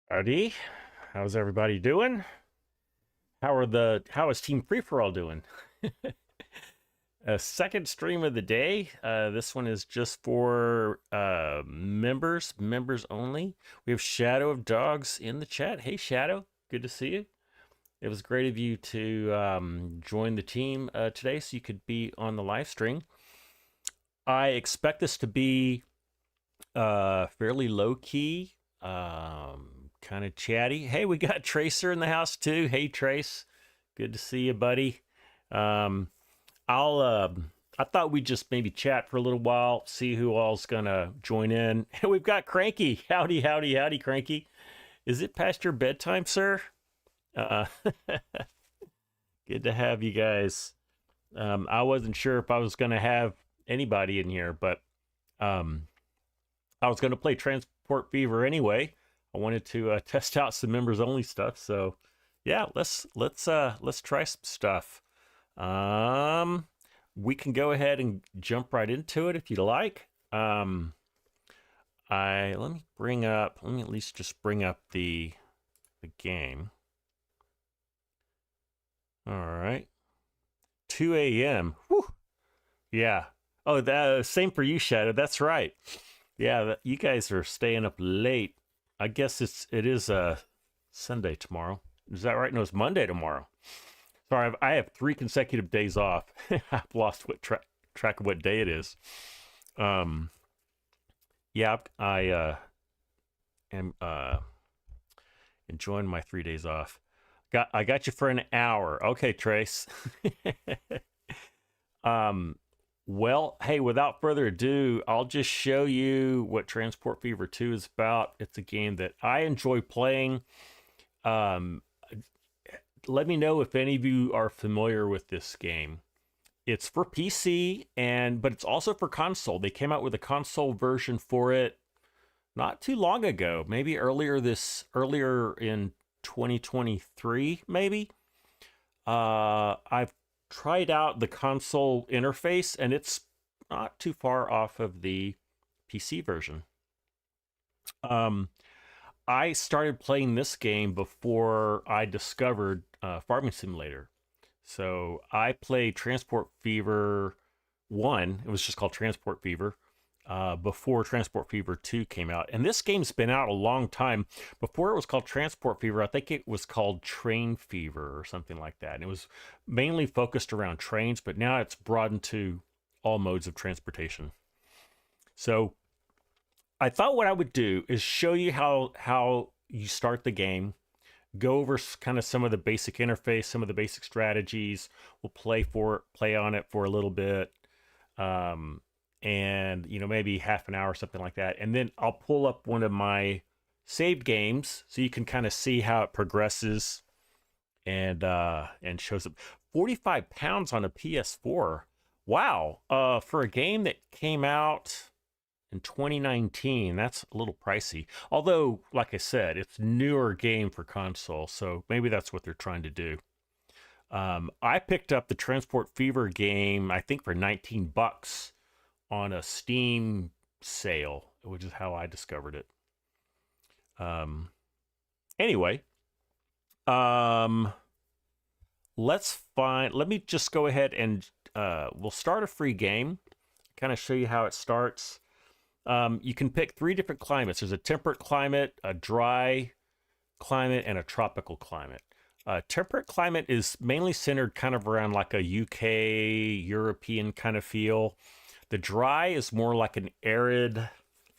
Howdy, how's everybody doing? How is TeamFree4all doing? A second stream of the day. This one is just for members only. We have Shadow of Dogs in the chat. Hey Shadow, good to see you. It was great of you to join the team today so you could be on the live stream. I expect this to be fairly low key. Kind of chatty. Hey, we got Tracer in the house too. Hey Trace, good to see you, buddy. I thought we'd just maybe chat for a little while, see who all's gonna join in. We've got Cranky. Howdy, Cranky. Is it past your bedtime, sir? Good to have you guys. I wasn't sure if I was gonna have anybody in here, but I was gonna play Transport Fever anyway. I wanted to test out some members only stuff, so yeah, let's try some stuff. We can go ahead and jump right into it if you'd like. Let me at least just bring up the game. All right, 2 a.m. Whew. Yeah. Oh, that same for you, Shadow. That's right. Yeah, you guys are staying up late. I guess it is Sunday tomorrow. Is that right? No, it's Monday tomorrow. Sorry, I have 3 consecutive days off. I've lost track of what day it is. Yeah, I am enjoying my 3 days off. I got you for an hour. Okay, Trace. Well, hey, without further ado, I'll just show you what Transport Fever 2 is about. It's a game that I enjoy playing. Let me know if any of you are familiar with this game. It's for PC, but it's also for console. They came out with a console version for it not too long ago, maybe earlier in 2023, maybe. I've tried out the console interface and it's not too far off of the PC version. I started playing this game before I discovered Farming Simulator. So I played Transport Fever 1. It was just called Transport Fever before Transport Fever 2 came out. And this game's been out a long time. Before it was called Transport Fever, I think it was called Train Fever or something like that. And it was mainly focused around trains, but now it's broadened to all modes of transportation. So I thought what I would do is show you how you start the game, go over kind of some of the basic interface, some of the basic strategies. We'll play on it for a little bit. And maybe half an hour or something like that, and then I'll pull up one of my saved games so you can kind of see how it progresses and shows up. 45 pounds on a PS4. Wow. For a game that came out in 2019, that's a little pricey, although like I said, it's a newer game for console, so maybe that's what they're trying to do. I picked up the Transport Fever game, I think for 19 bucks on a Steam sale, which is how I discovered it. Anyway, let me just go ahead and we'll start a free game, kind of show you how it starts. You can pick 3 different climates. There's a temperate climate, a dry climate, and a tropical climate. Temperate climate is mainly centered kind of around like a UK, European kind of feel. The dry is more like an arid,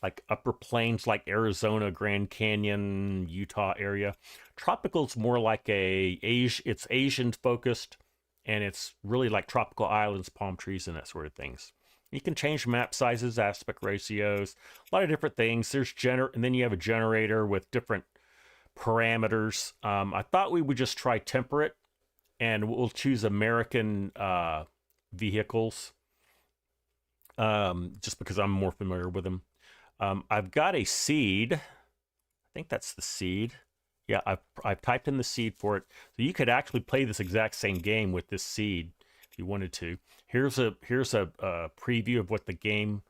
like upper plains, like Arizona, Grand Canyon, Utah area. Tropical is more like it's Asian focused, and it's really like tropical islands, palm trees, and that sort of things. You can change map sizes, aspect ratios, a lot of different things. And then you have a generator with different parameters. I thought we would just try temperate, and we'll choose American vehicles, just because I'm more familiar with them. I've got a seed. I think that's the seed. Yeah, I've typed in the seed for it. So you could actually play this exact same game with this seed if you wanted to. Here's a preview of what the game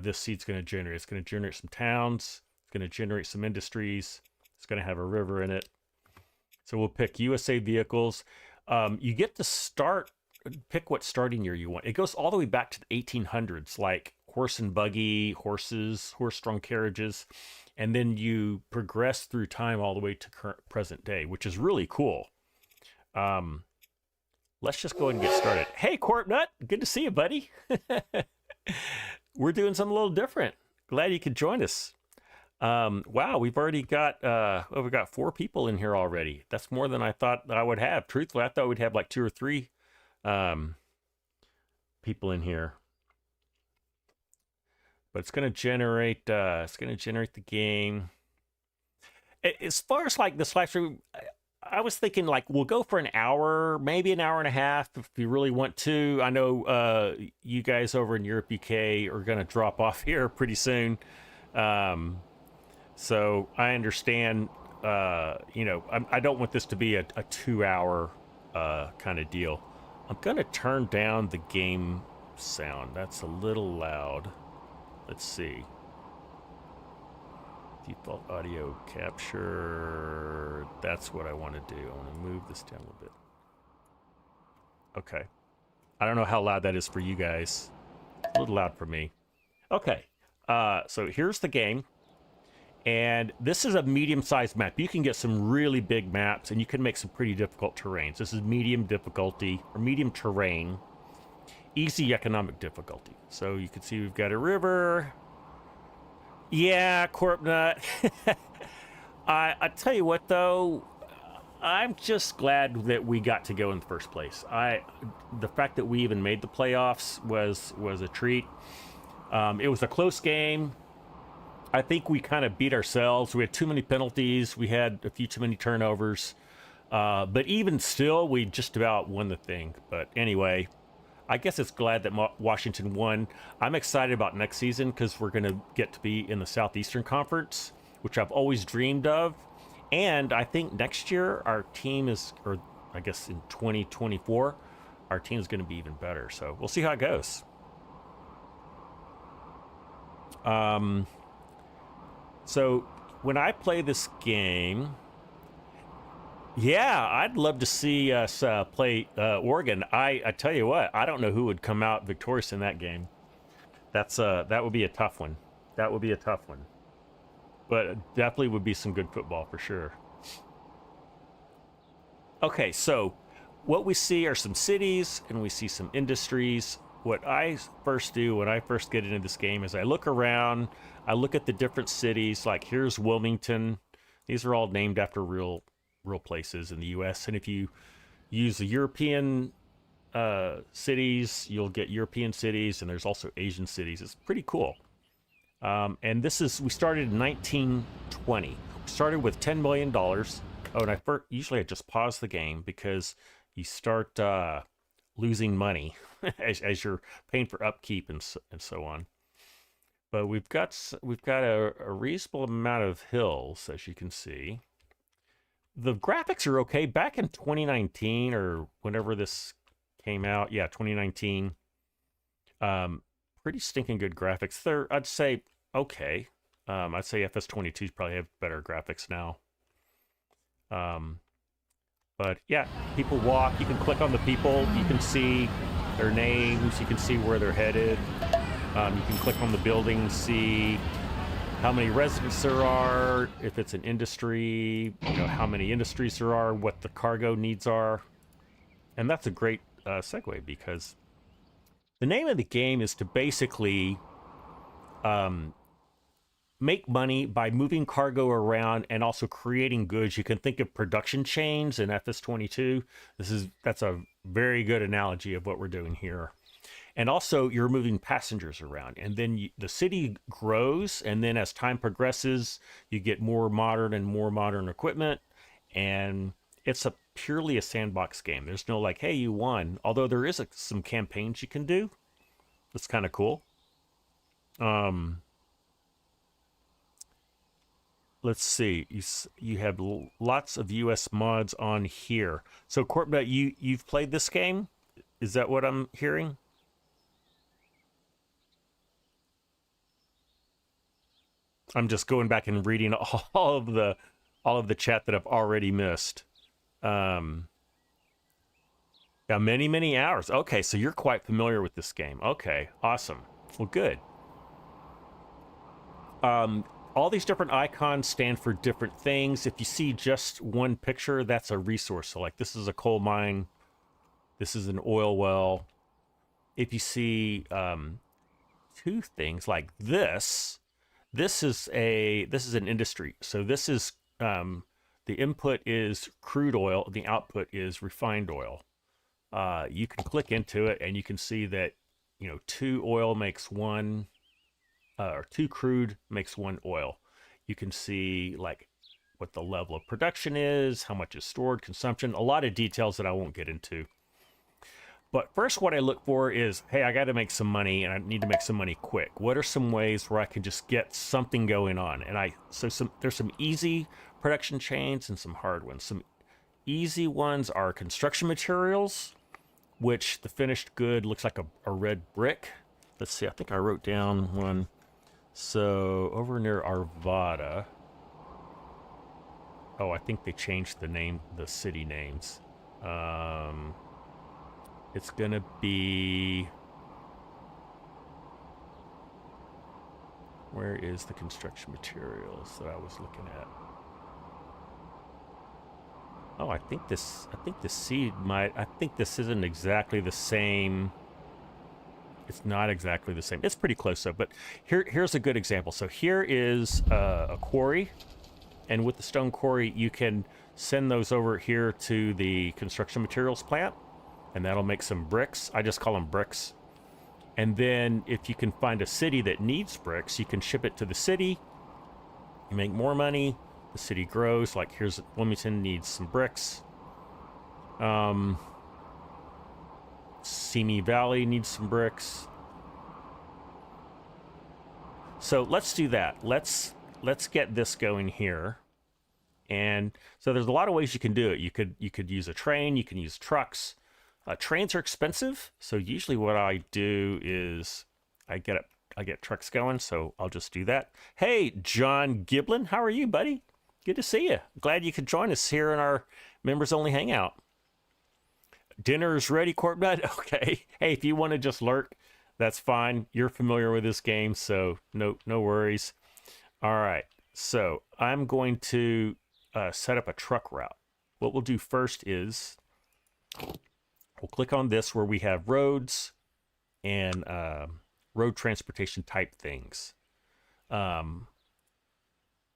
this seed's going to generate. It's going to generate some towns. It's going to generate some industries. It's going to have a river in it. So we'll pick USA vehicles. You get to pick what starting year you want. It goes all the way back to the 1800s, like horse and buggy, horse-drawn carriages. And then you progress through time all the way to present day, which is really cool. Let's just go ahead and get started. Hey, Corp Nut, good to see you, buddy. We're doing something a little different. Glad you could join us. Wow, we've already got we've got 4 people in here already. That's more than I thought I would have. Truthfully, I thought we'd have like 2 or 3 people in here. But it's going to generate the game. As far as like this live stream, I was thinking like we'll go for an hour, maybe an hour and a half if you really want to. I know you guys over in Europe, UK are going to drop off here pretty soon. So I understand, I don't want this to be a 2-hour kind of deal. I'm going to turn down the game sound. That's a little loud. Let's see. Default audio capture. That's what I want to do. I want to move this down a little bit. Okay. I don't know how loud that is for you guys. A little loud for me. Okay. So here's the game. And this is a medium-sized map. You can get some really big maps, and you can make some pretty difficult terrains. This is medium difficulty, or medium terrain. Easy economic difficulty. So you can see we've got a river. Yeah, Corp Nut. I tell you what, though, I'm just glad that we got to go in the first place. The fact that we even made the playoffs was a treat. It was a close game. I think we kind of beat ourselves. We had too many penalties. We had a few too many turnovers. But even still, we just about won the thing. But anyway, I guess it's glad that Washington won. I'm excited about next season because we're going to get to be in the Southeastern Conference, which I've always dreamed of. And I think next year our team is, or I guess in 2024, our team is going to be even better. So we'll see how it goes. So when I play this game, yeah, I'd love to see us play Oregon. I tell you what, I don't know who would come out victorious in that game. That would be a tough one. That would be a tough one. But definitely would be some good football for sure. Okay, so what we see are some cities and we see some industries. What I first do when I first get into this game is I look around, I look at the different cities. Like here's Wilmington. These are all named after real places in the U.S. And if you use the European cities, you'll get European cities, and there's also Asian cities. It's pretty cool. And we started in 1920. We started with $10 million. Oh, and usually I just pause the game because you start losing money as you're paying for upkeep and so on. But we've got a reasonable amount of hills, as you can see. The graphics are okay. Back in 2019 or whenever this came out, yeah, 2019, pretty stinking good graphics. I'd say okay. I'd say FS22s probably have better graphics now. But yeah, people walk. You can click on the people. You can see their names. You can see where they're headed. You can click on the building, see how many residents there are, if it's an industry, how many industries there are, what the cargo needs are. And that's a great segue, because the name of the game is to basically make money by moving cargo around and also creating goods. You can think of production chains in FS22. That's a very good analogy of what we're doing here. And also, you're moving passengers around, and then the city grows, and then as time progresses, you get more modern equipment, and it's purely a sandbox game. There's no like, hey, you won. Although there is some campaigns you can do. That's kind of cool. Let's see. You have lots of US mods on here. So Corbett, you've played this game? Is that what I'm hearing? I'm just going back and reading all of the chat that I've already missed. Yeah, many hours. Okay, so you're quite familiar with this game. Okay, awesome. Well, good. All these different icons stand for different things. If you see just one picture, that's a resource. So like this is a coal mine. This is an oil well. If you see two things like this is an industry. So this is the input is crude oil, the output is refined oil. You can click into it and you can see that 2 oil makes 1, or 2 crude makes 1 oil. You can see like what the level of production is, how much is stored, consumption, a lot of details that I won't get into. But first, what I look for is, hey, I got to make some money, and I need to make some money quick. What are some ways where I can just get something going on? And there's some easy production chains and some hard ones. Some easy ones are construction materials, which the finished good looks like a red brick. Let's see, I think I wrote down one. So over near Arvada. Oh, I think they changed the city names. It's gonna be... Where is the construction materials that I was looking at? Oh, I think the seed might... I think this isn't exactly the same. It's not exactly the same. It's pretty close though, but here's a good example. So here is a quarry, and with the stone quarry, you can send those over here to the construction materials plant, and that'll make some bricks. I just call them bricks. And then if you can find a city that needs bricks, you can ship it to the city. You make more money. The city grows. Like here's Wilmington needs some bricks. Simi Valley needs some bricks. So let's do that. Let's get this going here. And so there's a lot of ways you can do it. You could use a train. You can use trucks. Trains are expensive, so usually what I do is I get trucks going. So I'll just do that. Hey, John Giblin, how are you, buddy? Good to see you. Glad you could join us here in our members only hangout. Dinner's ready, Corbett? Okay. Hey, if you want to just lurk, that's fine. You're familiar with this game, so no worries. All right. So I'm going to set up a truck route. What we'll do first is we'll click on this where we have roads and road transportation type things.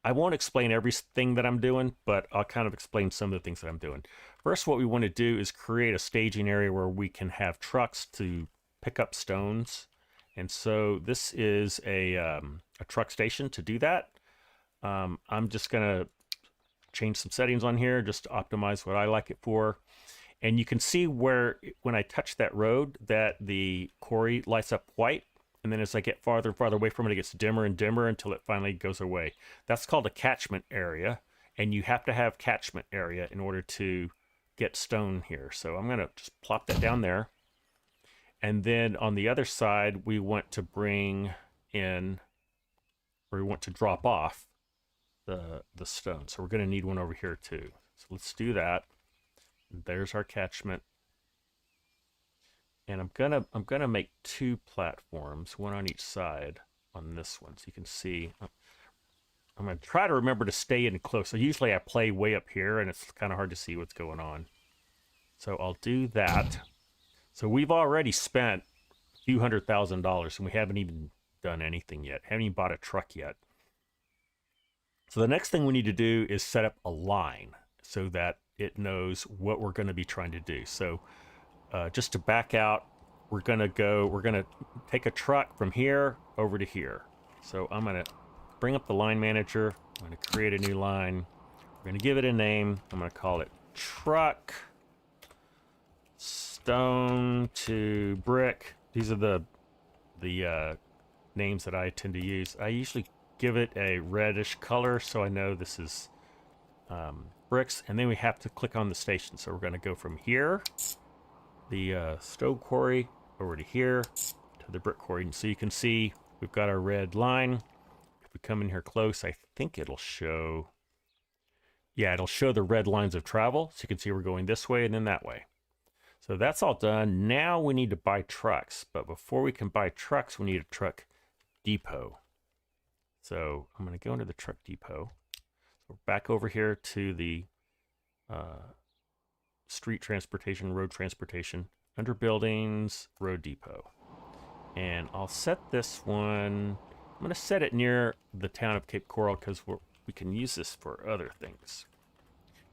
I won't explain everything that I'm doing, but I'll kind of explain some of the things that I'm doing. First, what we want to do is create a staging area where we can have trucks to pick up stones. And so this is a truck station to do that. I'm just going to change some settings on here just to optimize what I like it for. And you can see where when I touch that road that the quarry lights up white. And then as I get farther and farther away from it, it gets dimmer and dimmer until it finally goes away. That's called a catchment area. And you have to have catchment area in order to get stone here. So I'm going to just plop that down there. And then on the other side, we want to bring in, or we want to drop off the stone. So we're going to need one over here too. So let's do that. There's our catchment. And I'm gonna make 2 platforms, one on each side on this one, so you can see. I'm gonna try to remember to stay in close. So usually I play way up here, and it's kind of hard to see what's going on. So I'll do that. So we've already spent a few $100,000, and we haven't even done anything yet. Haven't even bought a truck yet. So the next thing we need to do is set up a line so that it knows what we're going to be trying to do. So just to back out, we're going to take a truck from here over to here. So I'm going to bring up the line manager. I'm going to create a new line. We're going to give it a name. I'm going to call it truck stone to brick. These are the names that I tend to use. I usually give it a reddish color so I know this is bricks. And then we have to click on the station. So we're going to go from here, the stone quarry, over to here to the brick quarry. And so you can see we've got our red line. If we come in here close, I think it'll show, yeah, it'll show the red lines of travel. So you can see we're going this way and then that way. So that's all done. Now we need to buy trucks, but before we can buy trucks, we need a truck depot. So I'm going to go into the truck depot. So we're back over here to the street transportation, road transportation, under buildings, road depot. And I'll set this one, I'm going to set it near the town of Cape Coral because we can use this for other things.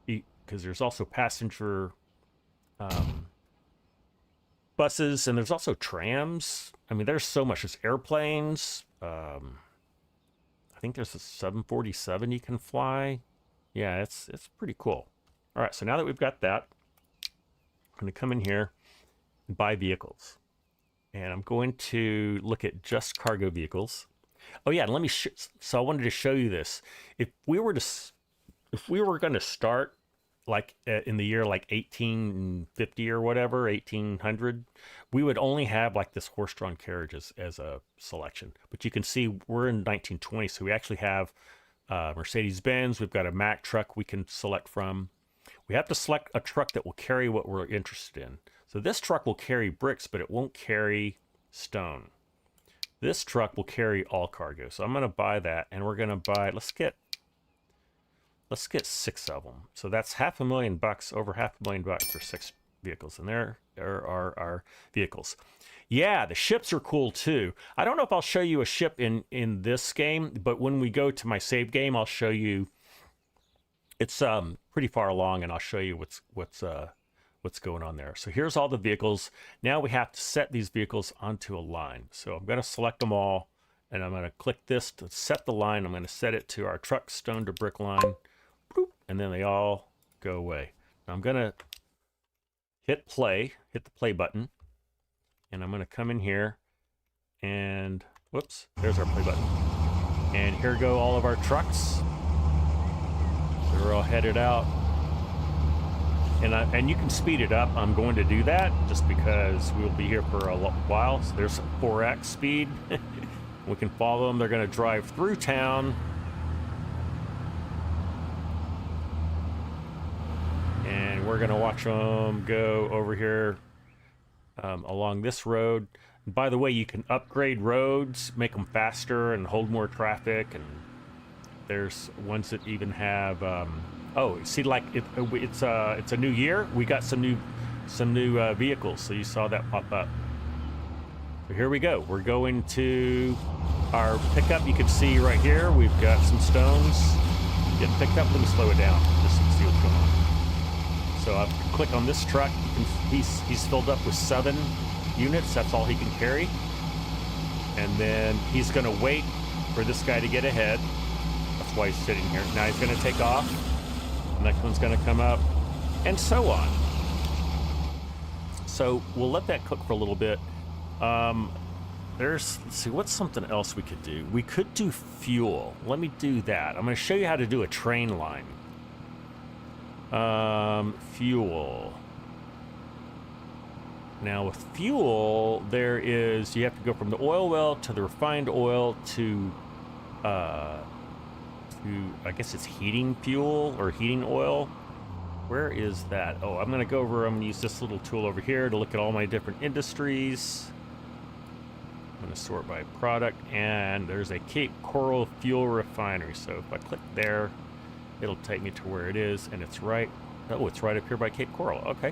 Because there's also passenger buses, and there's also trams. I mean, there's so much. There's airplanes. I think there's a 747 you can fly. Yeah, it's pretty cool. All right, so now that we've got that, I'm going to come in here and buy vehicles. And I'm going to look at just cargo vehicles. Oh yeah, let me. So I wanted to show you this. If we were going to start like in the year like 1850 or whatever, 1800, we would only have like this horse-drawn carriage as a selection. But you can see we're in 1920, so we actually have Mercedes-Benz. We've got a Mack truck we can select from. We have to select a truck that will carry what we're interested in. So this truck will carry bricks, but it won't carry stone. This truck will carry all cargo. So I'm going to buy that, and we're going to buy, let's get 6 of them. So that's $500,000, over $500,000 for 6 vehicles. And there are our vehicles. Yeah, the ships are cool too. I don't know if I'll show you a ship in this game, but when we go to my save game, I'll show you. It's pretty far along, and I'll show you what's going on there. So here's all the vehicles. Now we have to set these vehicles onto a line. So I'm going to select them all, and I'm going to click this to set the line. I'm going to set it to our truck stone to brick line, boop, and then they all go away. Now I'm going to hit the play button, and I'm going to come in here, and whoops, there's our play button. And here go all of our trucks. They're all headed out. And you can speed it up. I'm going to do that just because we'll be here for a while. So there's 4x speed. We can follow them. They're going to drive through town. And we're going to watch them go over here along this road. And by the way, you can upgrade roads, make them faster and hold more traffic. And there's ones that even have oh, see, like it's a new year. We got some new vehicles, so you saw that pop up. So here we go. We're going to our pickup. You can see right here we've got some stones getting picked up. Let me slow it down just to see what's going on. So I click on this truck. He's filled up with 7 units. That's all he can carry. And then he's going to wait for this guy to get ahead. That's why he's sitting here. Now he's going to take off. The next one's going to come up, and so on. So we'll let that cook for a little bit. Let's see, what's something else we could do? We could do fuel. Let me do that. I'm going to show you how to do a train line. Fuel. Now with fuel, you have to go from the oil well to the refined oil to I guess it's heating fuel or heating oil. Where is that? Oh, I'm gonna go over, I'm gonna use this little tool over here to look at all my different industries. I'm gonna sort by product, and there's a Cape Coral fuel refinery. So if I click there, it'll take me to where it is, and it's right, oh, it's right up here by Cape Coral. Okay.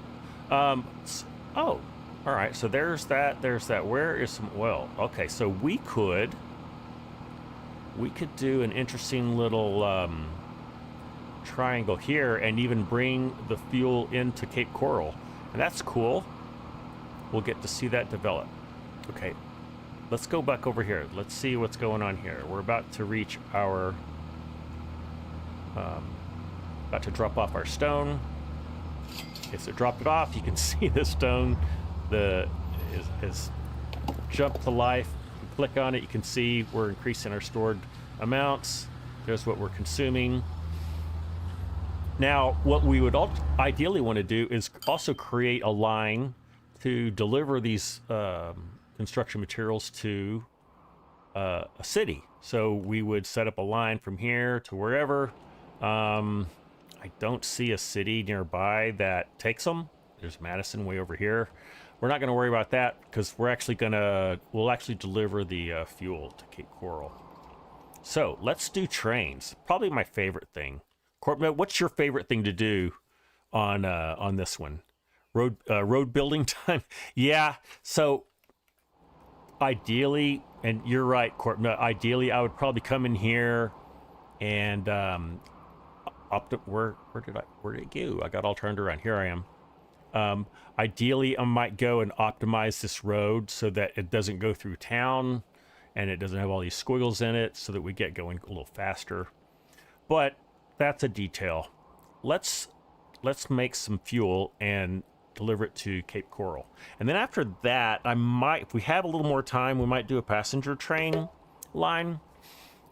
Oh, all right, so there's that. Where is some oil? Okay, so we could do an interesting little triangle here and even bring the fuel into Cape Coral, and that's cool. We'll get to see that develop. Okay, let's go back over here. Let's see what's going on here. We're about to reach our about to drop off our stone. Okay, so drop it off. You can see the stone is jumped to life. You click on it, you can see we're increasing our stored amounts. There's what we're consuming. Now, what we would ideally want to do is also create a line to deliver these construction materials to a city. So we would set up a line from here to wherever. I don't see a city nearby that takes them. There's Madison way over here. We're not going to worry about that because we'll actually deliver the fuel to Cape Coral. So let's do trains. Probably my favorite thing. Corbett, what's your favorite thing to do on this one? Road building time? Yeah. So ideally, and you're right, Corbett. Ideally, I would probably come in here and where did it go? I got all turned around. Here I am. Ideally, I might go and optimize this road so that it doesn't go through town and it doesn't have all these squiggles in it, so that we get going a little faster. But that's a detail. Let's make some fuel and deliver it to Cape Coral. And then after that, if we have a little more time, we might do a passenger train line.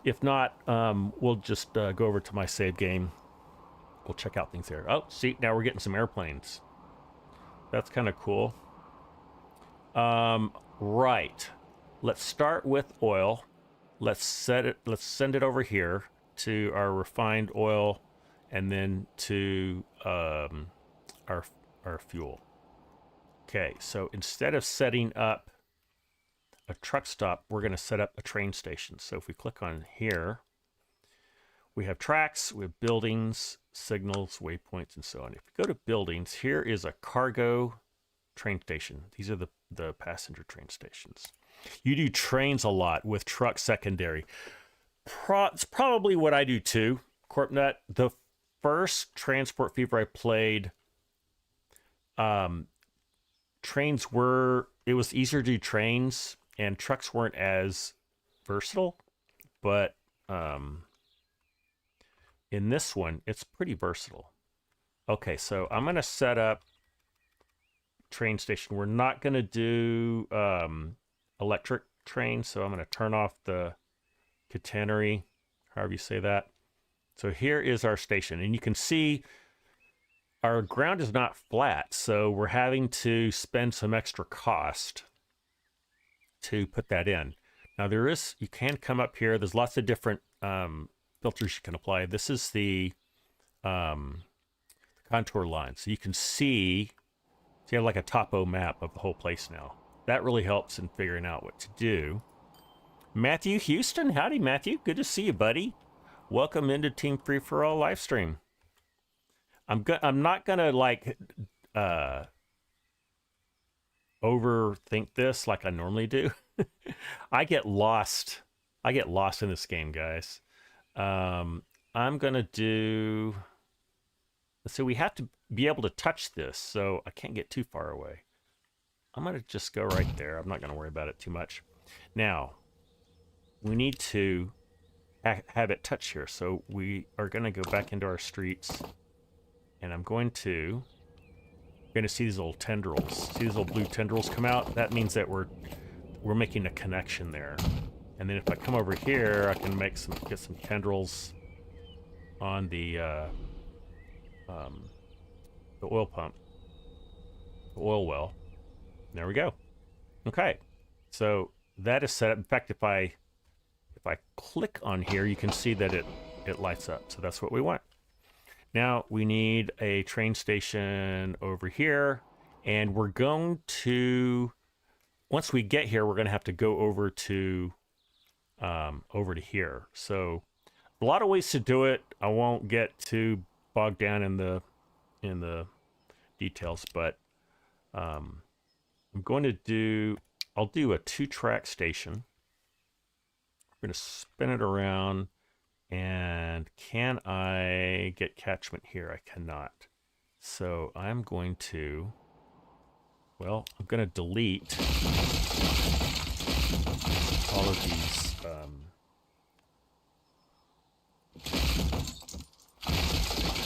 If not, we'll just go over to my save game. We'll check out things there. Oh, see, now we're getting some airplanes. That's kind of cool. Right. Let's start with oil. Let's send it over here to our refined oil, and then to our fuel. Okay, so instead of setting up a truck stop, we're going to set up a train station. So if we click on here, we have tracks, we have buildings, signals, waypoints, and so on. If we go to buildings, here is a cargo train station. These are the passenger train stations. You do trains a lot with truck secondary. It's probably what I do too, Corpnut. The first Transport Fever I played, it was easier to do trains, and trucks weren't as versatile, but in this one, it's pretty versatile. Okay, so I'm going to set up train station. We're not going to do electric train, so I'm going to turn off the catenary, however you say that. So here is our station, and you can see our ground is not flat, so we're having to spend some extra cost to put that in. Now you can come up here. There's lots of different filters you can apply. This is the contour line, so you can see. So you have like a topo map of the whole place now. That really helps in figuring out what to do. Matthew Houston, howdy Matthew, good to see you, buddy. Welcome into TeamFree4all live stream. I'm not gonna like overthink this like I normally do. I get lost in this game, guys. I'm gonna do. So we have to be able to touch this, so I can't get too far away. I'm gonna just go right there. I'm not gonna worry about it too much. Now, we need to have it touch here, so we are gonna go back into our streets, and I'm going to. You're gonna see these little tendrils. See these little blue tendrils come out? That means that we're making a connection there. And then if I come over here, I can get some tendrils on the oil pump, the oil well. There we go. Okay, so that is set up. In fact, if I click on here, you can see that it lights up. So that's what we want. now we need a train station over here, and we're going to, once we get here, we're going to have to go over to here. So a lot of ways to do it. I won't get too bogged down in the details, but I'm going to do, I'll do a 2-track station. I'm going to spin it around, and can I get catchment here? I cannot. So I'm going to, well, I'm going to delete all of these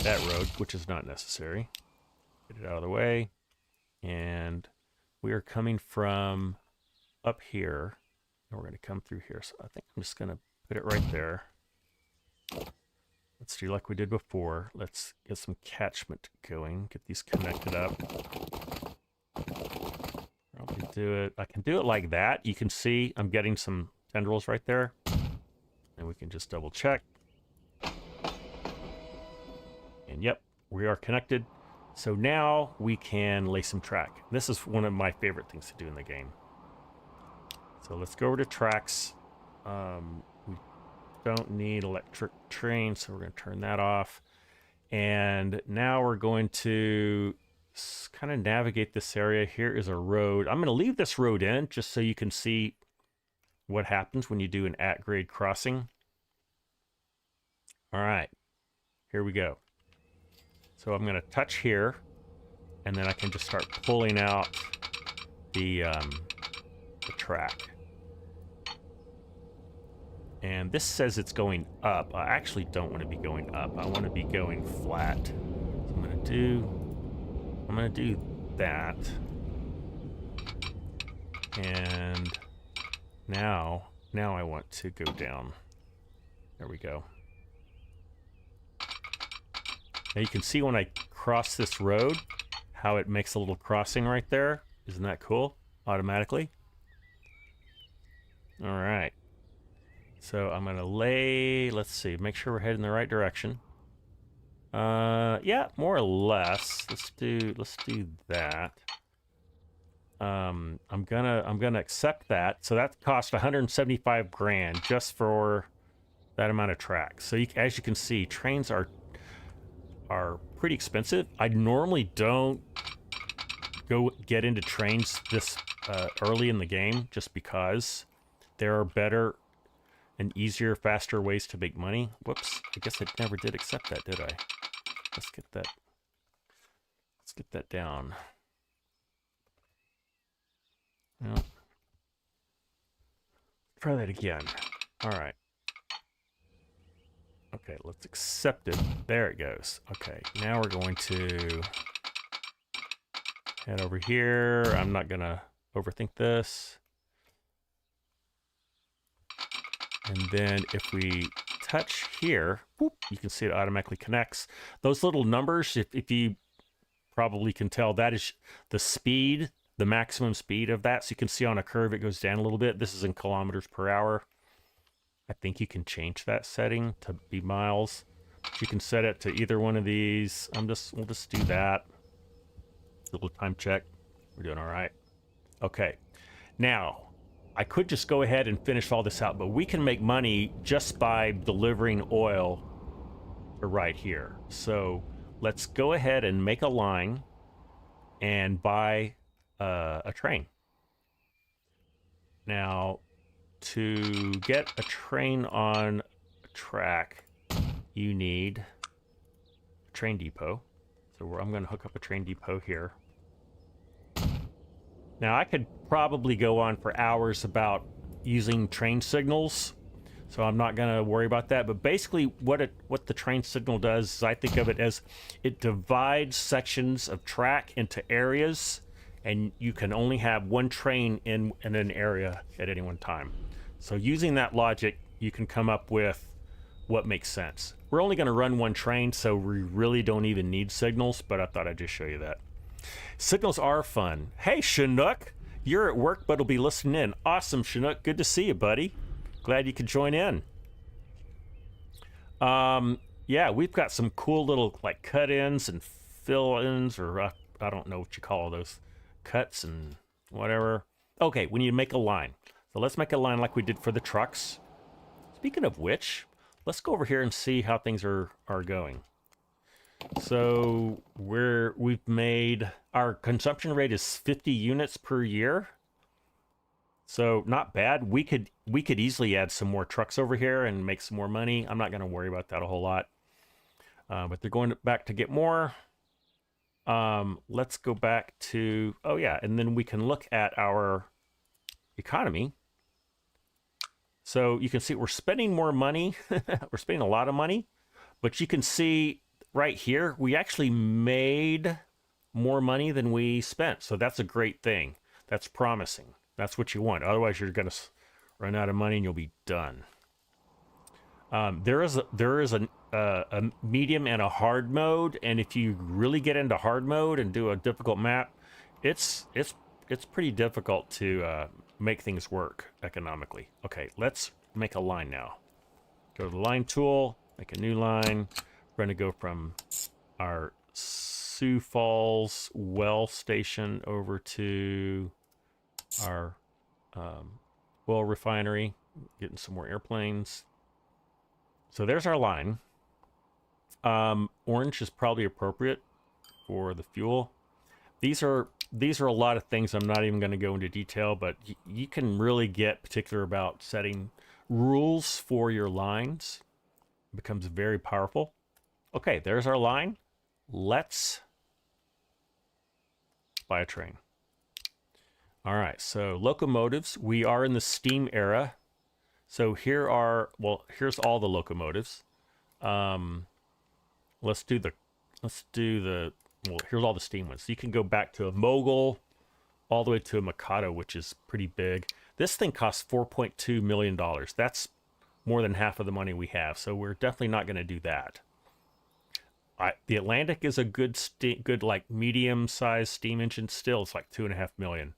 that road, which is not necessary. Get it out of the way. And we are coming from up here, and we're going to come through here. So I think I'm just going to put it right there. Let's do like we did before. Let's get some catchment going, get these connected up. Probably do it. I can do it like that. You can see I'm getting some tendrils right there. And we can just double check. And yep, we are connected. So now we can lay some track. This is one of my favorite things to do in the game. So let's go over to tracks. We don't need electric train, so we're going to turn that off. And now we're going to kind of navigate this area. Here is a road. I'm going to leave this road in just so you can see what happens when you do an at-grade crossing. All right, here we go. So I'm going to touch here, and then I can just start pulling out the track. And this says it's going up. I actually don't want to be going up. I want to be going flat. So I'm going to do that. And now I want to go down. There we go. Now you can see when I cross this road, how it makes a little crossing right there. Isn't that cool? Automatically. All right. So I'm going to lay, let's see, make sure we're heading in the right direction. Yeah, more or less. Let's do that. I'm gonna accept that. So that cost 175 grand just for that amount of track. So as you can see, trains are pretty expensive. I normally don't go get into trains this early in the game just because there are better and easier, faster ways to make money. Whoops, I guess I never did accept that, did I? Let's get that down. No. Try that again. All right. Okay, let's accept it. There it goes. Okay, now we're going to head over here. I'm not gonna overthink this. And then if we touch here, whoop, you can see it automatically connects. Those little numbers, if you probably can tell, that is the speed, the maximum speed of that. So you can see on a curve it goes down a little bit. This is in kilometers per hour. I think you can change that setting to be miles. You can set it to either one of these. We'll just do that. A little time check. We're doing all right. Okay. Now, I could just go ahead and finish all this out, but we can make money just by delivering oil to right here. So let's go ahead and make a line and buy a train. Now, to get a train on a track, you need a train depot. So I'm going to hook up a train depot here. Now, I could probably go on for hours about using train signals, so I'm not going to worry about that. But basically, what the train signal does is I think of it as it divides sections of track into areas, and you can only have one train in an area at any one time. So using that logic, you can come up with what makes sense. We're only going to run one train, so we really don't even need signals, but I thought I'd just show you that. Signals are fun. Hey, Chinook, you're at work, but will be listening in. Awesome, Chinook. Good to see you, buddy. Glad you could join in. yeah, we've got some cool little like cut-ins and fill-ins, or I don't know what you call those, cuts and whatever. Okay, we need to make a line. So let's make a line like we did for the trucks. Speaking of which, let's go over here and see how things are going. So we've made, our consumption rate is 50 units per year. So not bad. We could easily add some more trucks over here and make some more money. I'm not going to worry about that a whole lot. But they're going back to get more. Let's go back to, oh yeah, and then we can look at our economy. So you can see we're spending more money. We're spending a lot of money, but you can see right here, we actually made more money than we spent. So that's a great thing. That's promising. That's what you want. Otherwise, you're going to run out of money and you'll be done. There is a medium and a hard mode, and if you really get into hard mode and do a difficult map, it's pretty difficult to make things work economically. Okay, let's make a line now. Go to the line tool, make a new line. We're going to go from our Sioux Falls well station over to our oil refinery, getting some more airplanes. So there's our line. Orange is probably appropriate for the fuel. These are a lot of things. I'm not even going to go into detail, but you can really get particular about setting rules for your lines. It becomes very powerful. Okay, there's our line. Let's buy a train. All right, so locomotives. We are in the steam era. So here are, well, here's all the locomotives. Let's do the, well, here's all the steam ones. So you can go back to a Mogul all the way to a Mikado, which is pretty big. This thing costs $4.2 million. That's more than half of the money we have. So we're definitely not going to do that. The Atlantic is a good like medium-sized steam engine still. It's like $2.5 million.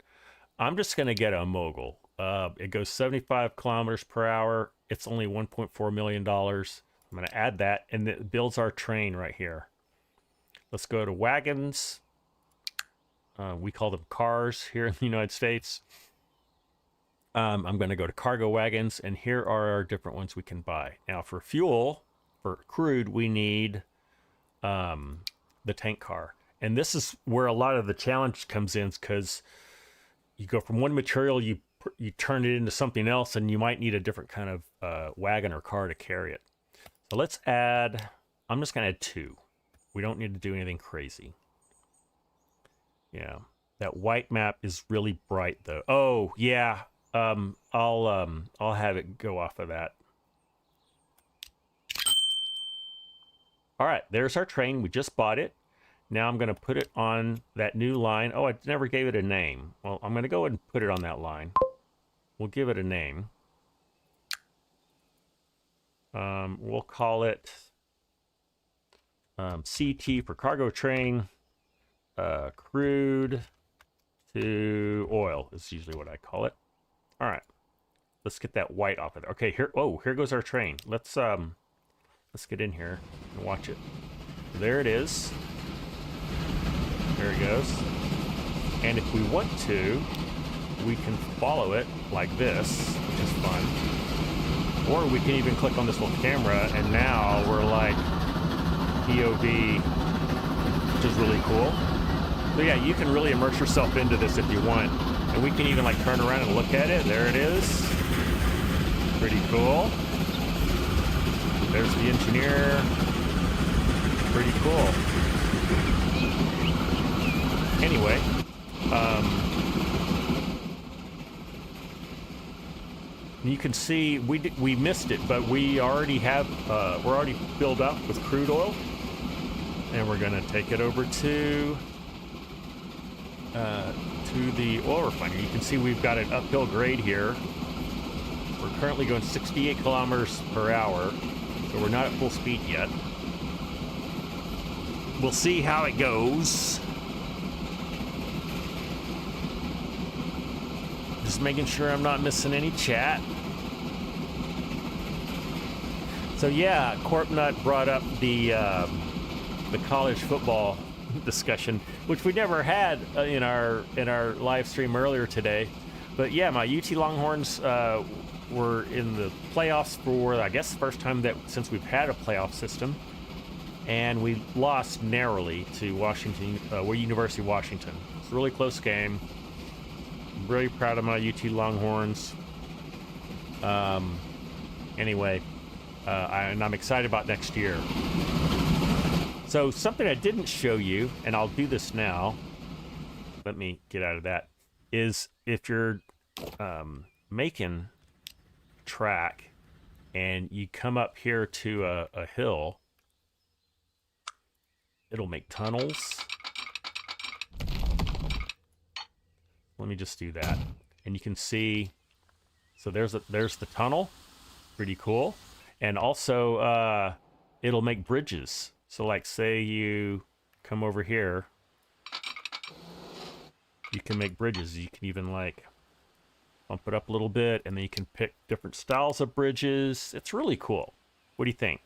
I'm just going to get a Mogul. It goes 75 kilometers per hour. It's only $1.4 million. I'm going to add that, and it builds our train right here. Let's go to wagons. We call them cars here in the United States. I'm going to go to cargo wagons, and here are our different ones we can buy. Now, for fuel, for crude, we need the tank car. And this is where a lot of the challenge comes in, because you go from one material, you turn it into something else, and you might need a different kind of wagon or car to carry it. So let's add, I'm just going to add 2. We don't need to do anything crazy. Yeah, that white map is really bright though. Oh yeah, I'll have it go off of that. All right, there's our train. We just bought it. Now I'm going to put it on that new line. Oh, I never gave it a name. Well, I'm going to go ahead and put it on that line. We'll give it a name. We'll call it CT for cargo train. Crude to oil is usually what I call it. All right, let's get that white off of there. Okay, here. Oh, here goes our train. Let's get in here and watch it. There it is. There it goes. And if we want to, we can follow it like this, which is fun. Or we can even click on this little camera, and now we're like POV, which is really cool. So yeah, you can really immerse yourself into this if you want. And we can even like turn around and look at it. There it is. Pretty cool. There's the engineer. Pretty cool. Anyway, you can see we missed it, but we already have we're already filled up with crude oil, and we're gonna take it over to the oil refinery. You can see we've got an uphill grade here. We're currently going 68 kilometers per hour, so we're not at full speed yet. We'll see how it goes. Just making sure I'm not missing any chat. So yeah, Corpnut brought up the college football discussion, which we never had in our live stream earlier today. But yeah, my UT Longhorns were in the playoffs for, I guess, the first time that since we've had a playoff system, and we lost narrowly to Washington, University of Washington. It's a really close game. I'm really proud of my UT Longhorns. Anyway, and I'm excited about next year. So something I didn't show you, and I'll do this now. Let me get out of that. Is if you're making track and you come up here to a hill, it'll make tunnels. Let me just do that, and you can see. So there's the tunnel, pretty cool, and also it'll make bridges. So like, say you come over here, you can make bridges. You can even like bump it up a little bit, and then you can pick different styles of bridges. It's really cool. What do you think?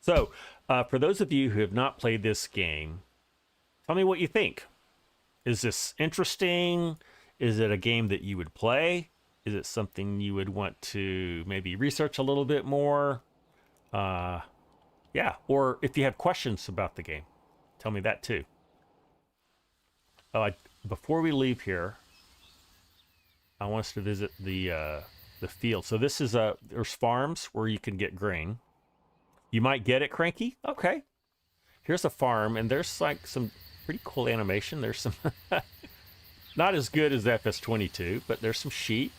So for those of you who have not played this game, tell me what you think. Is this interesting? Is it a game that you would play? Is it something you would want to maybe research a little bit more? Yeah, or if you have questions about the game, tell me that too. Oh, before we leave here, I want us to visit the field. So this is there's farms where you can get grain. You might get it, Cranky. Okay, here's a farm, and there's like some pretty cool animation. There's some not as good as FS22, but there's some sheep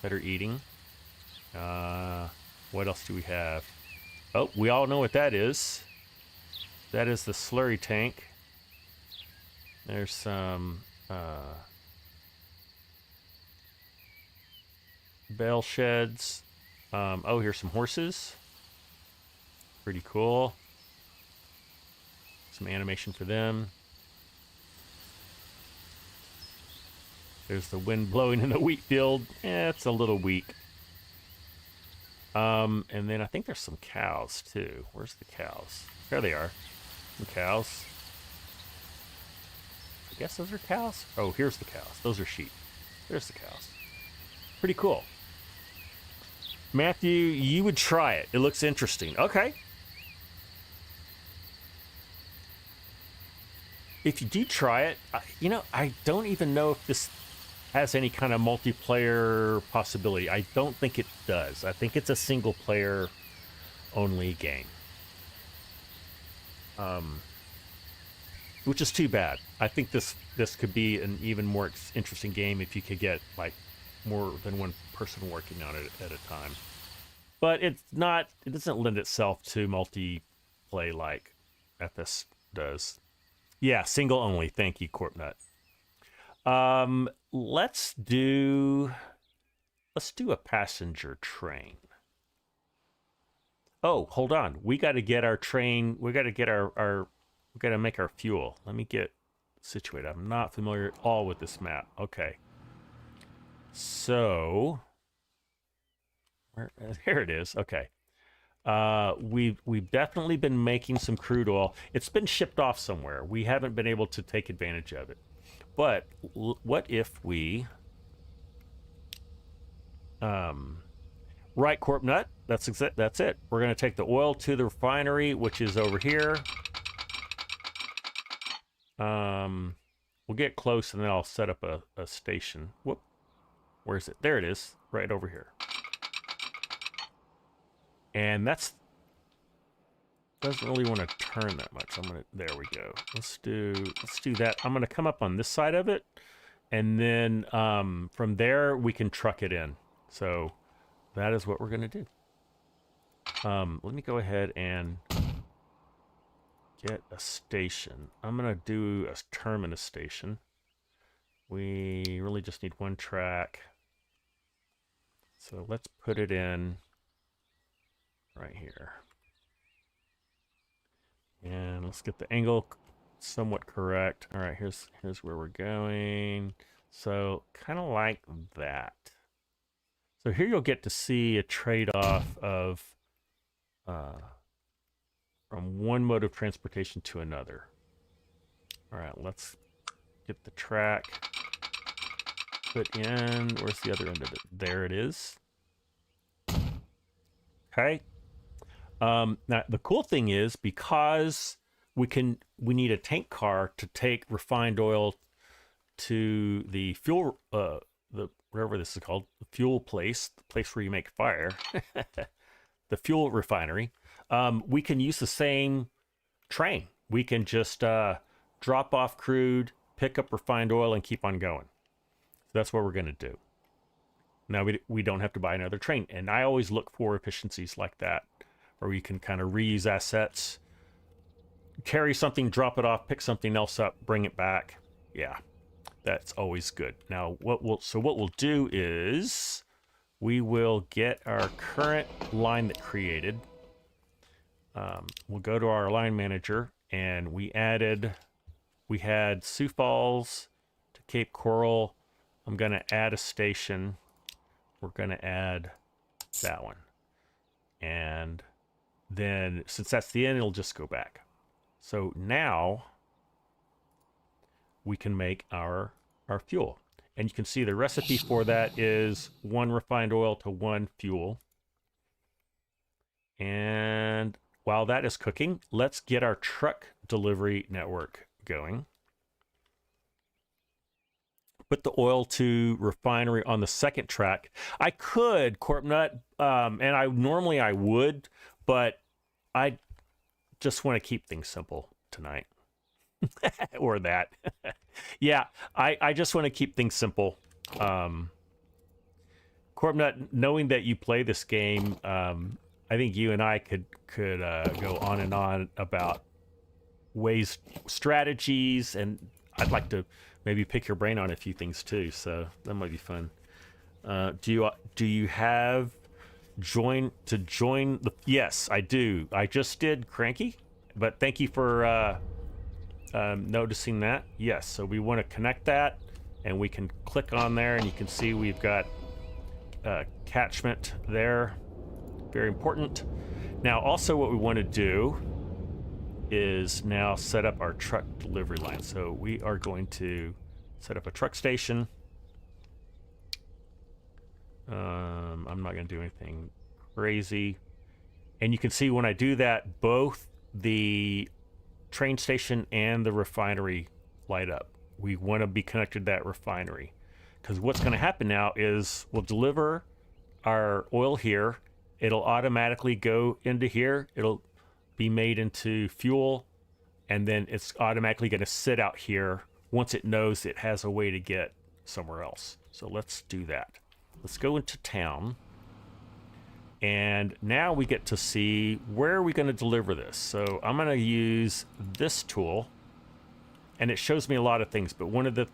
that are eating. What else do we have? Oh, we all know what that is. That is the slurry tank. There's some bale sheds. Oh, here's some horses. Pretty cool. Some animation for them. There's the wind blowing in the wheat field. It's a little weak. And then I think there's some cows too. Where's the cows? There they are. Some cows. I guess those are cows. Oh, here's the cows. Those are sheep. There's the cows. Pretty cool. Matthew, you would try it. It looks interesting. Okay. If you do try it, you know, I don't even know if this has any kind of multiplayer possibility. I don't think it does. I think it's a single player only game. Which is too bad. I think this could be an even more interesting game if you could get like more than one person working on it at a time. But it's not. It doesn't lend itself to multiplay like FS does. Yeah, single only. Thank you, Corpnut. Let's do a passenger train. Oh, hold on. We got to get our train. We got to get we got to make our fuel. Let me get situated. I'm not familiar at all with this map. Okay. So, here it is. Okay. We've definitely been making some crude oil. It's been shipped off somewhere. We haven't been able to take advantage of it. But what if we right, Corpnut? That's it. We're going to take the oil to the refinery, which is over here. We'll get close, and then I'll set up a station. Whoop. Where is it? There it is, right over here. And doesn't really want to turn that much. There we go. Let's do that. I'm gonna come up on this side of it, and then from there we can truck it in. So that is what we're gonna do. Let me go ahead and get a station. I'm gonna do a terminus station. We really just need one track. So let's put it in right here. And let's get the angle somewhat correct. All right, here's where we're going. So kind of like that. So here you'll get to see a trade-off of from one mode of transportation to another. All right, let's get the track put in. Where's the other end of it? There it is. Okay. Now the cool thing is, because we need a tank car to take refined oil to the fuel, the whatever this is called, the fuel place, the place where you make fire, the fuel refinery. We can use the same train. We can just drop off crude, pick up refined oil, and keep on going. So that's what we're going to do. Now we don't have to buy another train. And I always look for efficiencies like that, where we can kind of reuse assets, carry something, drop it off, pick something else up, bring it back. Yeah, that's always good. Now what we'll do is we will get our current line that created. We'll go to our line manager, and we had Sioux Falls to Cape Coral. I'm going to add a station. We're going to add that one. And then since that's the end, it'll just go back. So now we can make our fuel. And you can see the recipe for that is 1 refined oil to 1 fuel. And while that is cooking, let's get our truck delivery network going. Put the oil to refinery on the second track. I could, Corpnut, and I would, but I just want to keep things simple tonight. Or that. Yeah, I just want to keep things simple. Corpnut, knowing that you play this game, I think you and I could go on and on about ways, strategies, and I'd like to maybe pick your brain on a few things too. So that might be fun. Do you have join the? Yes, I do. I just did, Cranky, but thank you for noticing that. Yes, so we want to connect that, and we can click on there, and you can see we've got catchment there. Very important. Now, also what we want to do is now set up our truck delivery line. So we are going to set up a truck station. I'm not going to do anything crazy. And you can see when I do that, both the train station and the refinery light up. We want to be connected to that refinery, because what's going to happen now is we'll deliver our oil here. It'll automatically go into here. It'll be made into fuel, and then it's automatically going to sit out here once it knows it has a way to get somewhere else. So let's do that. Let's go into town, and now we get to see where are we going to deliver this. So I'm going to use this tool, and it shows me a lot of things, but one of the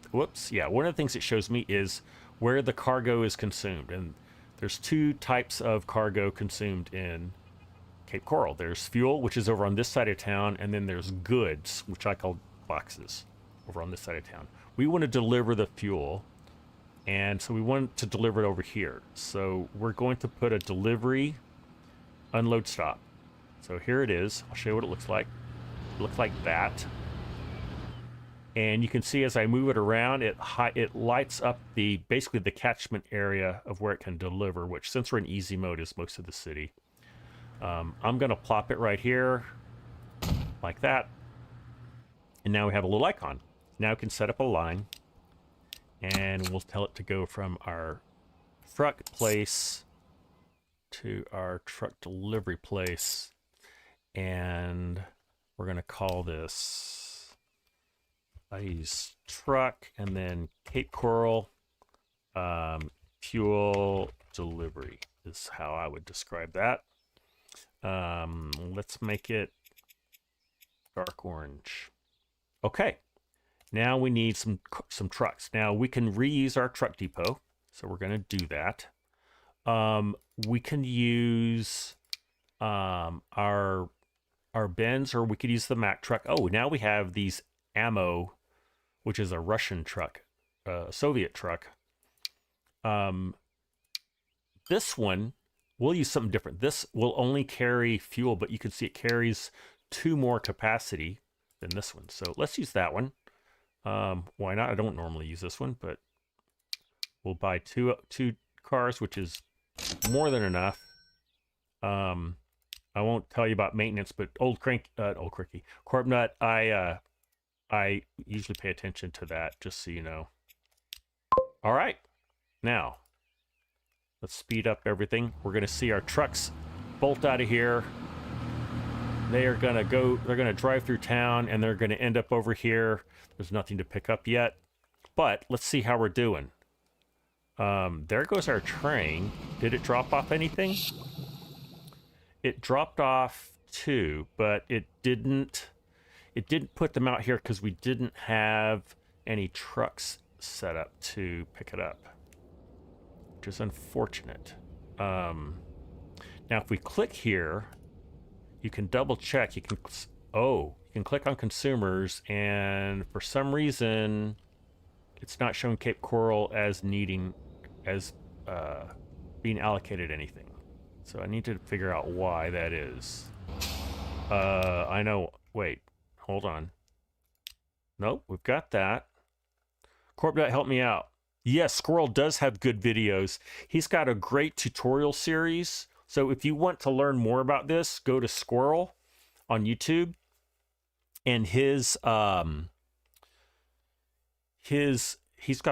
things it shows me is where the cargo is consumed. And there's 2 types of cargo consumed in Cape Coral. There's fuel, which is over on this side of town, and then there's goods, which I call boxes, over on this side of town. We want to deliver the fuel, and so we want to deliver it over here. So we're going to put a delivery unload stop. So here it is. I'll show you what it looks like. It looks like that. And you can see as I move it around, it lights up basically the catchment area of where it can deliver, which, since we're in easy mode, is most of the city. I'm going to plop it right here, like that. And now we have a little icon. Now we can set up a line, and we'll tell it to go from our truck place to our truck delivery place. And we're going to call this... I use truck, and then Cape Coral fuel delivery is how I would describe that. Let's make it dark orange. Okay, now we need some trucks. Now we can reuse our truck depot, so we're going to do that. We can use our Benz, or we could use the Mack truck. Oh, now we have these ammo, which is a Russian truck, Soviet truck. this one, we'll use something different. This will only carry fuel, but you can see it carries 2 more capacity than this one. So let's use that one. Why not? I don't normally use this one, but we'll buy two cars, which is more than enough. I won't tell you about maintenance, but old Corp Nut, I usually pay attention to that, just so you know. All right, now let's speed up everything. We're gonna see our trucks bolt out of here. They're gonna drive through town, and they're gonna end up over here. There's nothing to pick up yet, but let's see how we're doing. There goes our train. Did it drop off anything? It dropped off 2, but it didn't put them out here because we didn't have any trucks set up to pick it up, which is unfortunate. Now if we click here, you can double check. You can click on consumers, and for some reason it's not showing Cape Coral as being allocated anything. So I need to figure out why that is. I know. Wait, hold on. Nope, we've got that. Corp.Nut, help me out. Yes, Squirrel does have good videos. He's got a great tutorial series. So if you want to learn more about this, go to Squirrel on YouTube, and he's got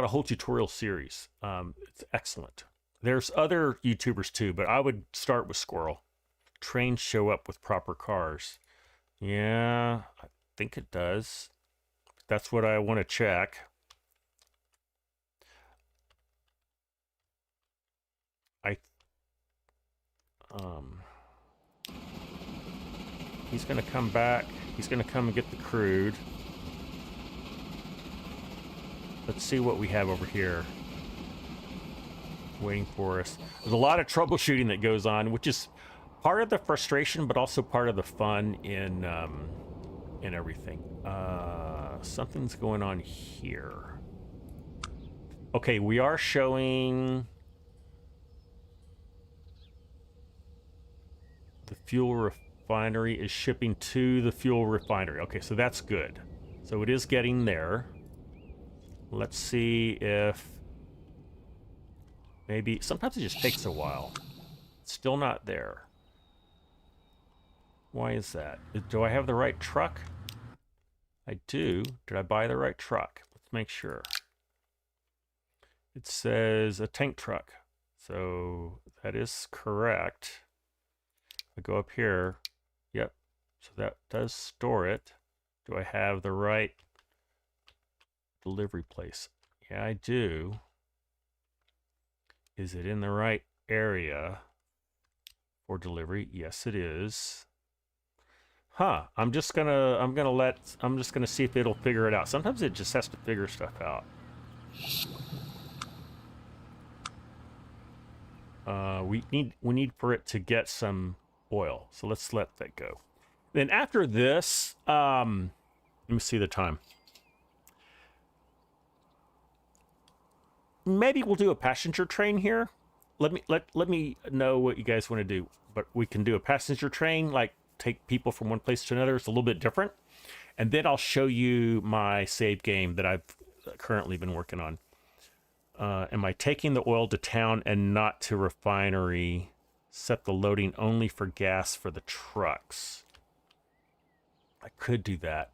a whole tutorial series. It's excellent. There's other YouTubers too, but I would start with Squirrel. Trains show up with proper cars. Yeah, I think it does. That's what I want to check. He's gonna come back. He's gonna come and get the crude. Let's see what we have over here waiting for us. There's a lot of troubleshooting that goes on, which is part of the frustration, but also part of the fun in everything. Something's going on here. Okay, we are showing the fuel refinery is shipping to the fuel refinery. Okay, so that's good. So it is getting there. Let's see if maybe sometimes it just takes a while. It's still not there. Why is that? Do I have the right truck? I do. Did I buy the right truck? Let's make sure. It says a tank truck. So that is correct. I go up here. Yep. So that does store it. Do I have the right delivery place? Yeah, I do. Is it in the right area for delivery? Yes, it is. Huh. I'm just gonna see if it'll figure it out. Sometimes it just has to figure stuff out. We need for it to get some oil. So let's let that go. Then after this, let me see the time. Maybe we'll do a passenger train here. Let me know what you guys want to do. But we can do a passenger train, like take people from one place to another. It's a little bit different. And then I'll show you my save game that I've currently been working on. Am I taking the oil to town and not to refinery? Set the loading only for gas for the trucks. I could do that.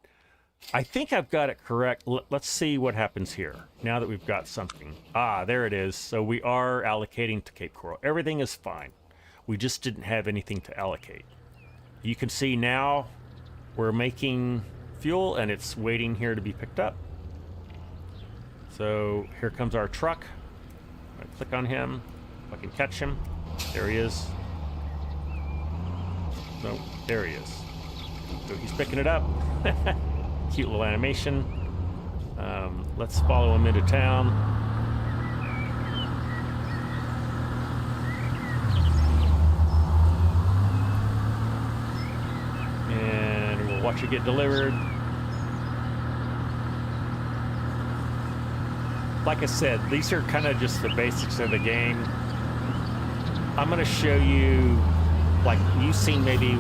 I think I've got it correct. Let's see what happens here now that we've got something. Ah, there it is. So we are allocating to Cape Coral. Everything is fine. We just didn't have anything to allocate. You can see now we're making fuel and it's waiting here to be picked up. So here comes our truck. I click on him. If I can catch him. There he is. No, there he is. So he's picking it up. Cute little animation. Let's follow him into town. And we'll watch it get delivered. Like I said, these are kind of just the basics of the game. I'm going to show you, like, you've seen maybe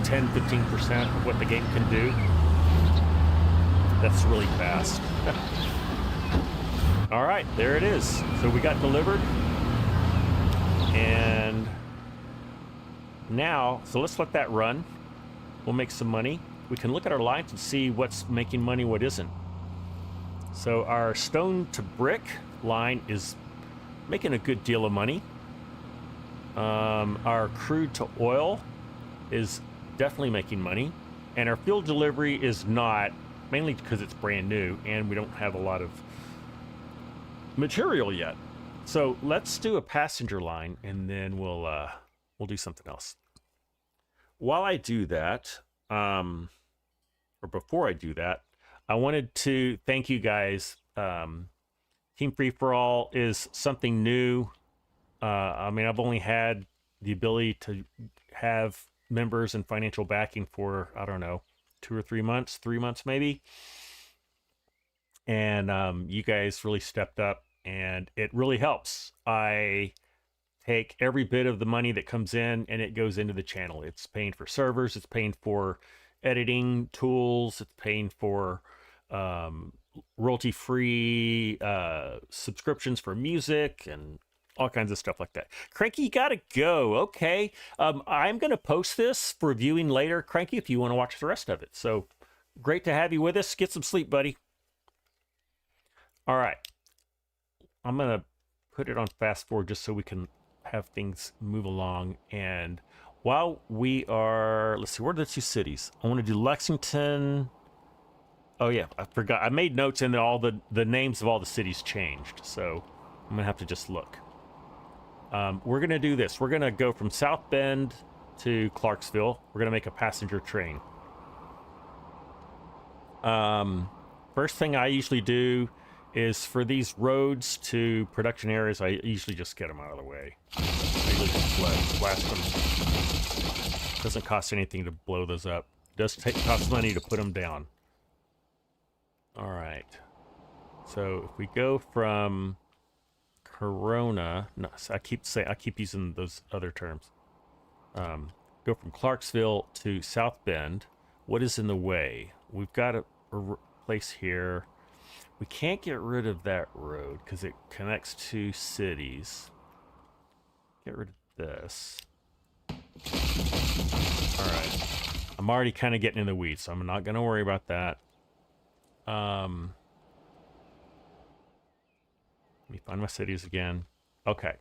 10-15% of what the game can do. That's really fast. All right, there it is. So we got delivered. And now, so let's let that run. We'll make some money. We can look at our lines and see what's making money, what isn't. So our stone to brick line is making a good deal of money. Our crude to oil is definitely making money. And our fuel delivery is not, mainly because it's brand new and we don't have a lot of material yet. So let's do a passenger line and then we'll do something else. While I do that, or before I do that, I wanted to thank you guys. TeamFree4all is something new. I mean, I've only had the ability to have members and financial backing for, I don't know, 2 or 3 months, 3 months maybe. And you guys really stepped up and it really helps. I take every bit of the money that comes in and it goes into the channel. It's paying for servers, it's paying for editing tools, it's paying for royalty-free subscriptions for music and all kinds of stuff like that. Cranky, you gotta go. Okay. I'm gonna post this for viewing later, Cranky, if you want to watch the rest of it. So great to have you with us. Get some sleep, buddy. All right. I'm gonna put it on fast forward just so we can have things move along. And while we are, let's see, where are the 2 cities? I want to do Lexington. Oh yeah, I forgot. I made notes and all the names of all the cities changed. So I'm gonna have to just look. We're gonna do this. We're gonna go from South Bend to Clarksville. We're gonna make a passenger train. First thing I usually do is for these roads to production areas, I usually just get them out of the way. I usually just blast them. Doesn't cost anything to blow those up. It does cost money to put them down. All right. So if we go from Corona, no, I keep using those other terms. Go from Clarksville to South Bend. What is in the way? We've got a place here. We can't get rid of that road because it connects 2 cities. Get rid of this. All right. I'm already kind of getting in the weeds, so I'm not going to worry about that. Let me find my cities again. Okay.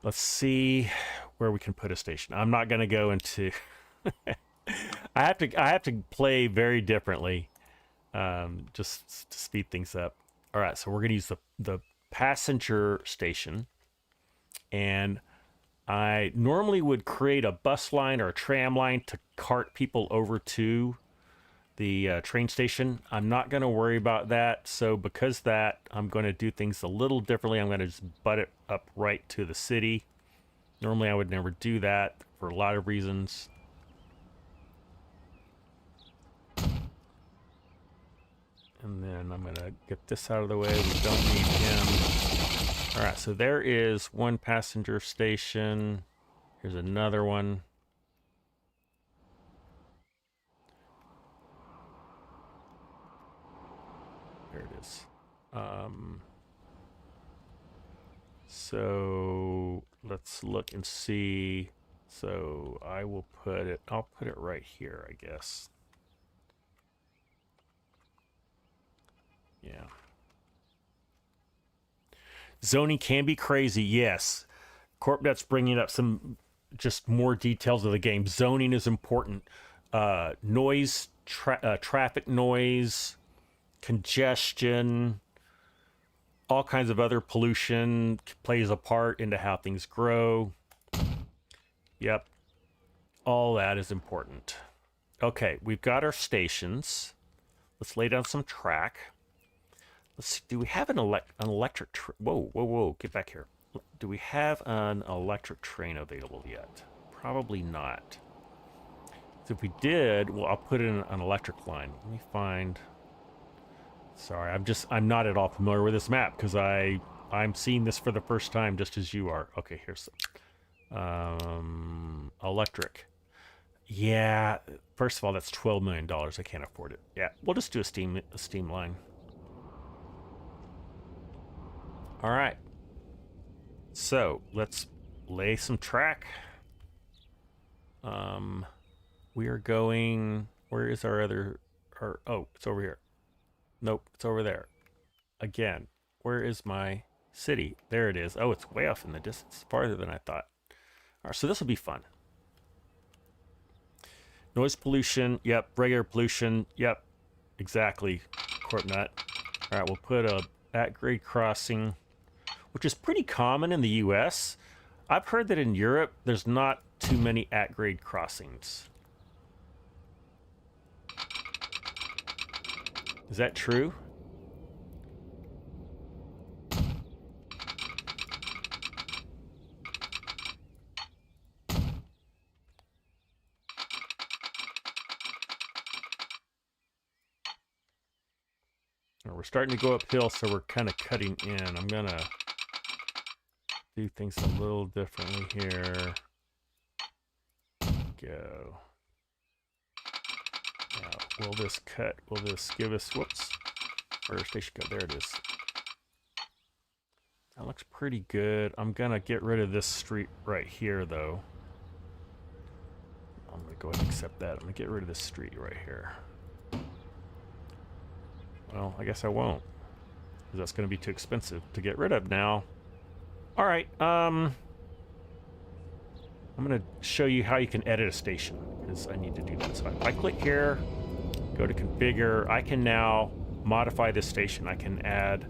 Let's see where we can put a station. I'm not going to go into... I have to play very differently, just to speed things up. All right, so we're going to use the passenger station. And I normally would create a bus line or a tram line to cart people over to the train station. I'm not going to worry about that. So because that, I'm going to do things a little differently. I'm going to just butt it up right to the city. Normally I would never do that for a lot of reasons. And then I'm going to get this out of the way. We don't need him. All right, so there is one passenger station. Here's another one. There it is. So let's look and see. So I'll put it right here, I guess. Yeah. Zoning can be crazy, yes. CorpNet's bringing up some just more details of the game. Zoning is important. Noise, traffic noise, congestion, all kinds of other pollution plays a part into how things grow. Yep. All that is important. Okay, we've got our stations. Let's lay down some track. Let's see, do we have an electric whoa, get back here. Do we have an electric train available yet? Probably not. So if we did, well, I'll put in an electric line. Let me find... Sorry, I'm not at all familiar with this map because I I'm seeing this for the first time, just as you are. Okay, here's electric. Yeah, first of all, that's $12 million. I can't afford it. Yeah, we'll just do a steam line. All right. So let's lay some track. We are going. Where is our other? Oh, it's over here. Nope, it's over there. Again, where is my city? There it is. Oh, it's way off in the distance, farther than I thought. All right, so this will be fun. Noise pollution. Yep. Regular pollution. Yep. Exactly. Corp nut. All right, we'll put a at-grade crossing, which is pretty common in the U.S. I've heard that in Europe, there's not too many at-grade crossings. Is that true? We're starting to go uphill, so we're kind of cutting in. I'm gonna do things a little differently here. Go. Now, will this cut? Will this give us? Whoops. Where's station cut? There it is. That looks pretty good. I'm gonna get rid of this street right here, though. I'm gonna go ahead and accept that. I'm gonna get rid of this street right here. Well, I guess I won't, because that's going to be too expensive to get rid of now. All right, I'm going to show you how you can edit a station, because I need to do that. So if I click here, go to configure, I can now modify this station. I can add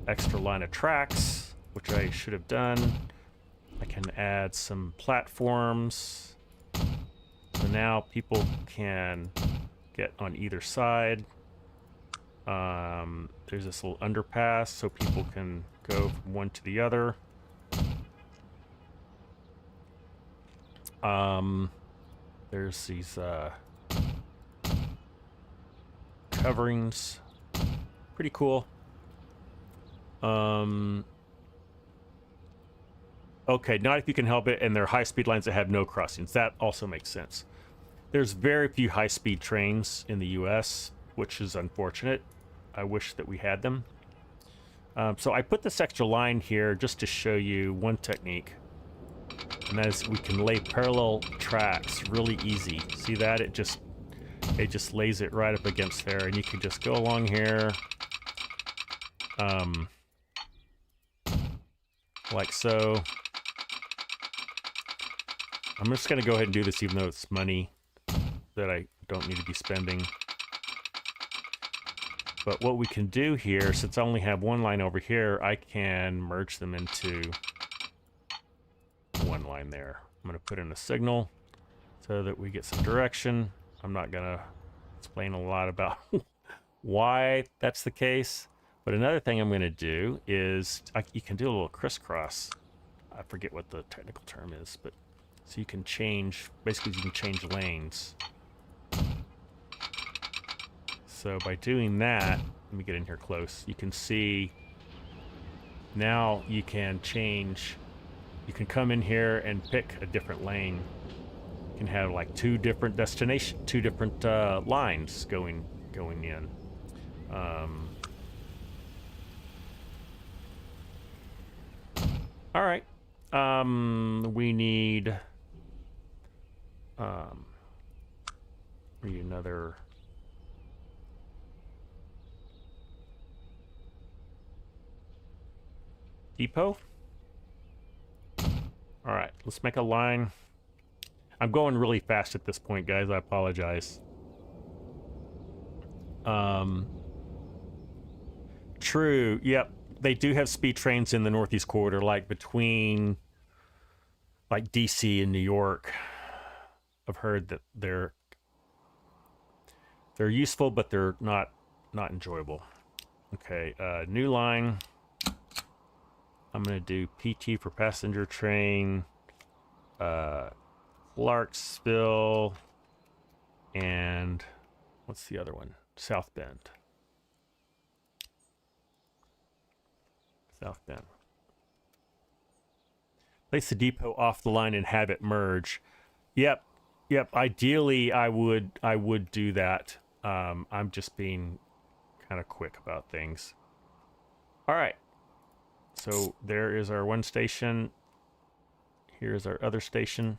extra line of tracks, which I should have done. I can add some platforms. So now people can get on either side. There's this little underpass so people can go from one to the other. There's these coverings. Pretty cool. Okay, not if you can help it, and they're high-speed lines that have no crossings. That also makes sense. There's very few high-speed trains in the U.S., which is unfortunate. I wish that we had them. So I put this extra line here just to show you one technique, and that is we can lay parallel tracks really easy. See that? It just lays it right up against there, and you can just go along here, like so. I'm just going to go ahead and do this even though it's money that I don't need to be spending. But what we can do here, since I only have one line over here, I can merge them into one line there. I'm going to put in a signal so that we get some direction. I'm not going to explain a lot about why that's the case. But another thing I'm going to do is you can do a little crisscross. I forget what the technical term is, but so you can change, basically you can change lanes. So by doing that, let me get in here close, you can see now you can change, you can come in here and pick a different lane. You can have like two different lines going in. All right. We need another depot. All right, let's make a line. I'm going really fast at this point, guys. I apologize. True. Yep. They do have speed trains in the Northeast Corridor, like between like DC and New York. I've heard that they're useful, but they're not enjoyable. Okay, new line. I'm gonna do PT for passenger train, Clarksville, and what's the other one? South Bend. South Bend. Place the depot off the line and have it merge. Yep. Ideally, I would do that. I'm just being kind of quick about things. All right. So there is our one station. Here's our other station.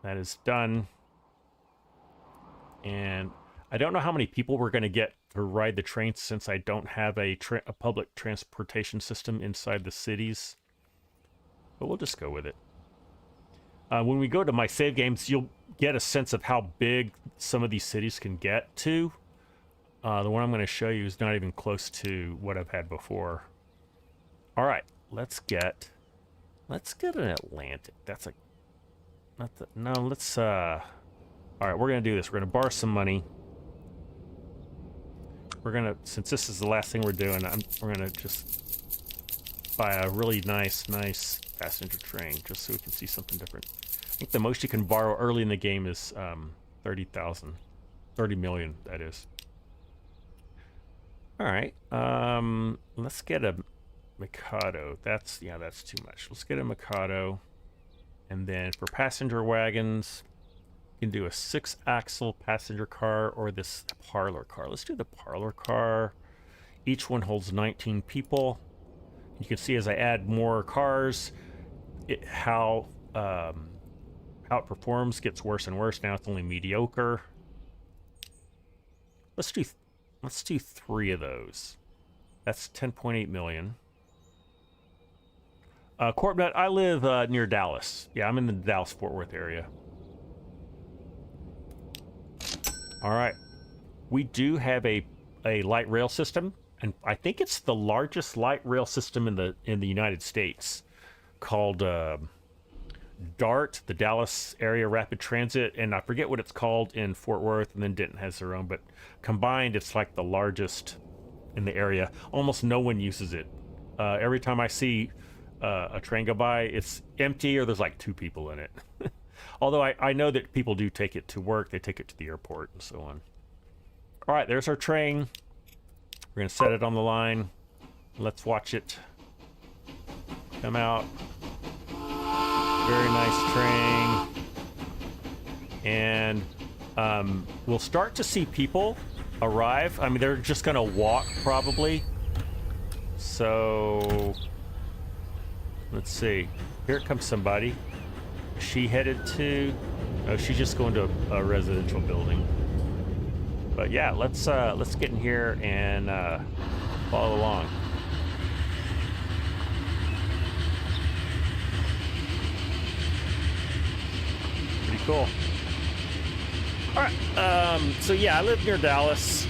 That is done. And I don't know how many people we're going to get to ride the train since I don't have a public transportation system inside the cities. But we'll just go with it. When we go to my save games, you'll get a sense of how big some of these cities can get to. The one I'm going to show you is not even close to what I've had before. All right, let's get an Atlantic. That's like, not the, no, let's, all right, we're going to do this. We're going to borrow some money. We're going to, since this is the last thing we're doing, we're going to just buy a really nice passenger train just so we can see something different. I think the most you can borrow early in the game is 30,000. 30 million, that is. All right, let's get a Mikado. That's too much. Let's get a Mikado. And then for passenger wagons, you can do a 6-axle passenger car or this parlor car. Let's do the parlor car. Each one holds 19 people. You can see as I add more cars, how it performs gets worse and worse. Now it's only mediocre. Let's do 3 of those. That's 10.8 million. Corpnet, I live near Dallas. Yeah, I'm in the Dallas-Fort Worth area. All right. We do have a light rail system, and I think it's the largest light rail system in the United States, called DART, the Dallas Area Rapid Transit, and I forget what it's called in Fort Worth, and then Denton has their own, but combined it's like the largest in the area. Almost no one uses it. Every time I see a train go by, it's empty or there's like 2 people in it. Although I know that people do take it to work, they take it to the airport and so on. All right, there's our train. We're gonna set it on the line. Let's watch it come out. Very nice train. And we'll start to see people arrive. I mean, they're just gonna walk probably. So let's see. Here comes somebody. Is she headed to? Oh, she's just going to a residential building. But yeah, let's get in here and follow along. Pretty cool. All right. So yeah, I live near Dallas,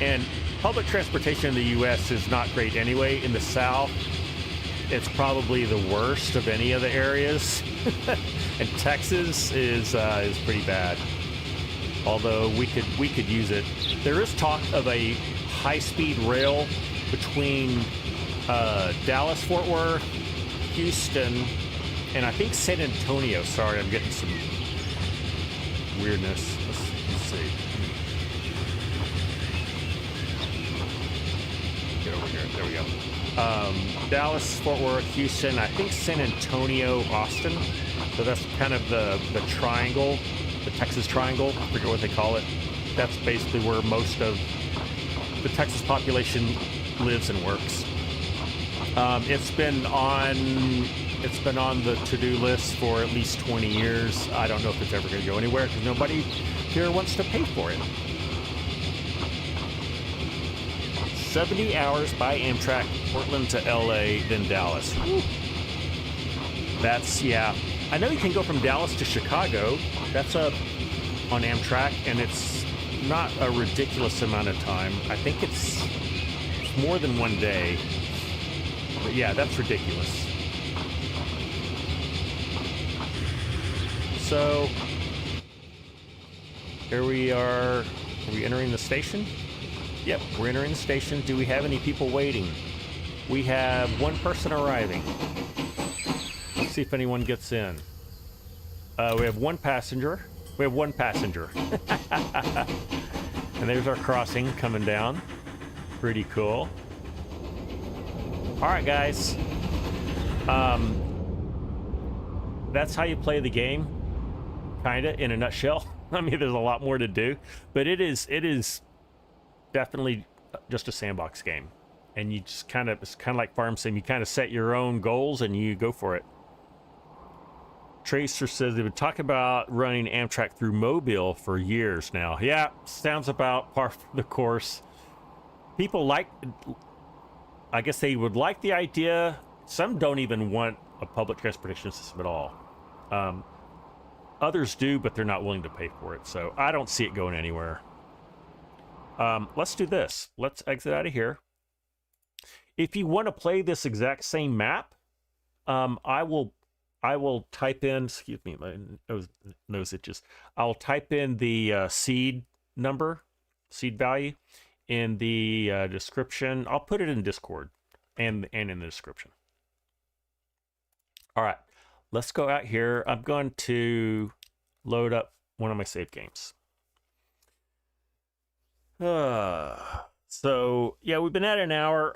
and public transportation in the U.S. is not great anyway. In the South, it's probably the worst of any of the areas. And Texas is pretty bad. Although we could use it. There is talk of a high-speed rail between Dallas, Fort Worth, Houston, and I think San Antonio. Sorry, I'm getting some weirdness. Let's see. Get over here. There we go. Dallas, Fort Worth, Houston, I think San Antonio, Austin. So that's kind of the triangle, the Texas Triangle. I forget what they call it. That's basically where most of the Texas population lives and works. It's been on the to-do list for at least 20 years. I don't know if it's ever going to go anywhere because nobody here wants to pay for it. 70 hours by Amtrak, Portland to LA, then Dallas. Woo. That's, yeah. I know you can go from Dallas to Chicago. That's on Amtrak, and it's not a ridiculous amount of time. I think it's more than 1 day. But yeah, that's ridiculous. So, here we are. Are we entering the station? Yep, we're entering the station. Do we have any people waiting? We have 1 person arriving. Let's see if anyone gets in. We have 1 passenger. We have 1 passenger. And there's our crossing coming down. Pretty cool. All right, guys. That's how you play the game, kind of, in a nutshell. I mean, there's a lot more to do, but it is definitely just a sandbox game. And you just kind of, it's kind of like Farm Sim. You kind of set your own goals and you go for it. Tracer says they've been talking about running Amtrak through Mobile for years now. Yeah, sounds about par for the course. People like, I guess they would like the idea. Some don't even want a public transportation system at all. Others do, but they're not willing to pay for it. So I don't see it going anywhere. Let's do this. Let's exit out of here. If you want to play this exact same map, I will type in, excuse me, my nose itches. I'll type in the seed number, seed value in the description. I'll put it in Discord and in the description. All right, let's go out here. I'm going to load up one of my save games. So yeah, we've been at an hour.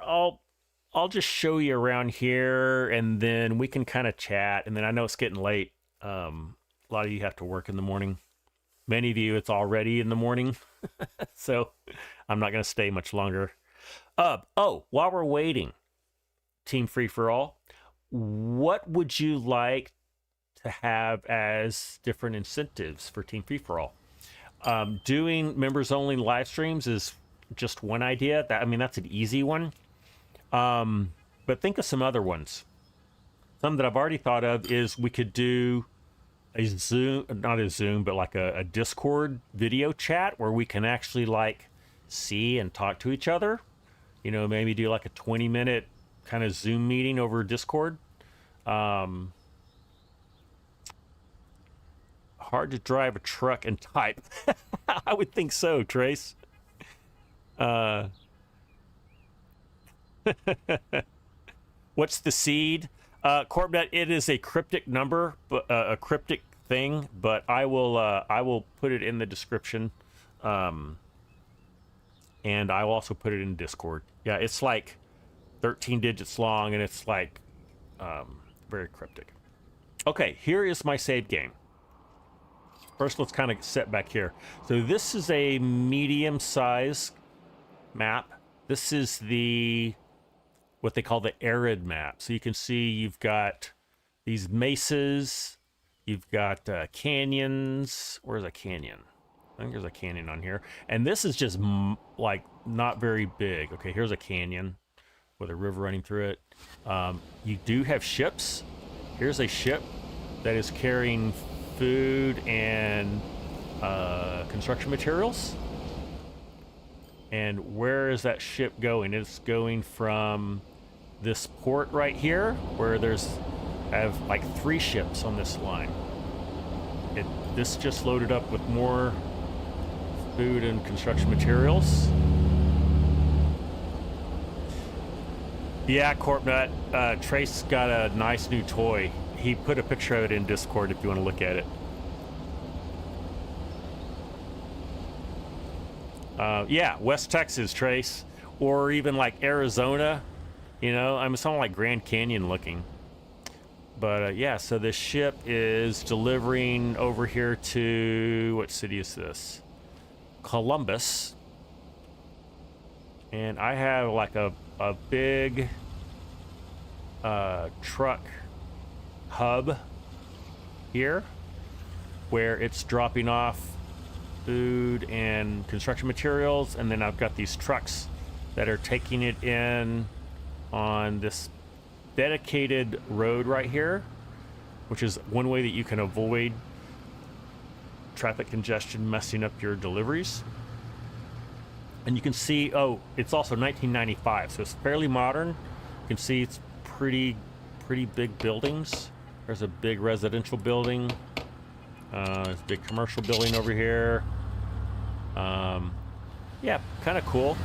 I'll just show you around here, and then we can kind of chat. And then I know it's getting late. A lot of you have to work in the morning. Many of you, it's already in the morning. So I'm not going to stay much longer. Oh, while we're waiting, Team Free for All, what would you like to have as different incentives for Team Free for All? Doing members only live streams is just one idea. I mean, that's an easy one. But think of some other ones. Some that I've already thought of is we could do a Zoom, not a Zoom, but like a Discord video chat where we can actually like see and talk to each other. You know, maybe do like a 20-minute kind of Zoom meeting over Discord. Hard to drive a truck and type. I would think so, Trace. What's the seed? Corpnet, it is a cryptic number, but a cryptic thing, but I will put it in the description. And I will also put it in Discord. Yeah, it's like 13 digits long, and it's like very cryptic. Okay, here is my save game. First, let's kind of set back here. So this is a medium-sized map. This is what they call the arid map. So you can see you've got these mesas, you've got canyons. Where's a canyon? I think there's a canyon on here. And this is just like not very big. Okay, here's a canyon with a river running through it. You do have ships. Here's a ship that is carrying food and construction materials. And where is that ship going? It's going from this port right here, where I have like 3 ships on this line. This just loaded up with more food and construction materials. Yeah, Corpnut, Trace got a nice new toy. He put a picture of it in Discord if you want to look at it. Yeah, West Texas, Trace, or even like Arizona, you know, I'm something like Grand Canyon looking. But yeah, so this ship is delivering over here to, what city is this? Columbus. And I have like a big truck hub here where it's dropping off food and construction materials, and then I've got these trucks that are taking it in on this dedicated road right here, which is one way that you can avoid traffic congestion messing up your deliveries. And you can see, oh, it's also 1995, so it's fairly modern. You can see it's pretty big buildings. There's a big residential building. There's a big commercial building over here. Yeah, kind of cool.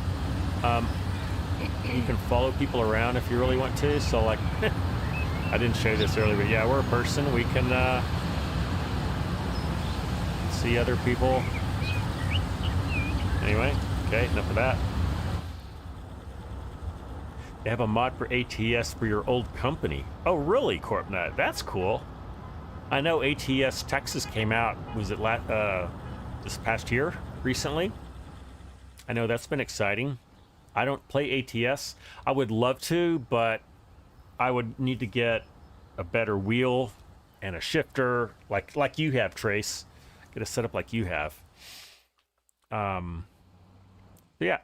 You can follow people around if you really want to. So like, I didn't show you this earlier, but yeah, we're a person. We can see other people. Anyway, okay, enough of that. They have a mod for ATS for your old company. Oh, really, Corpnut? That's cool. I know ATS Texas came out, was it this past year, recently? I know that's been exciting. I don't play ATS. I would love to, but I would need to get a better wheel and a shifter, like you have, Trace. Get a setup like you have. Yeah,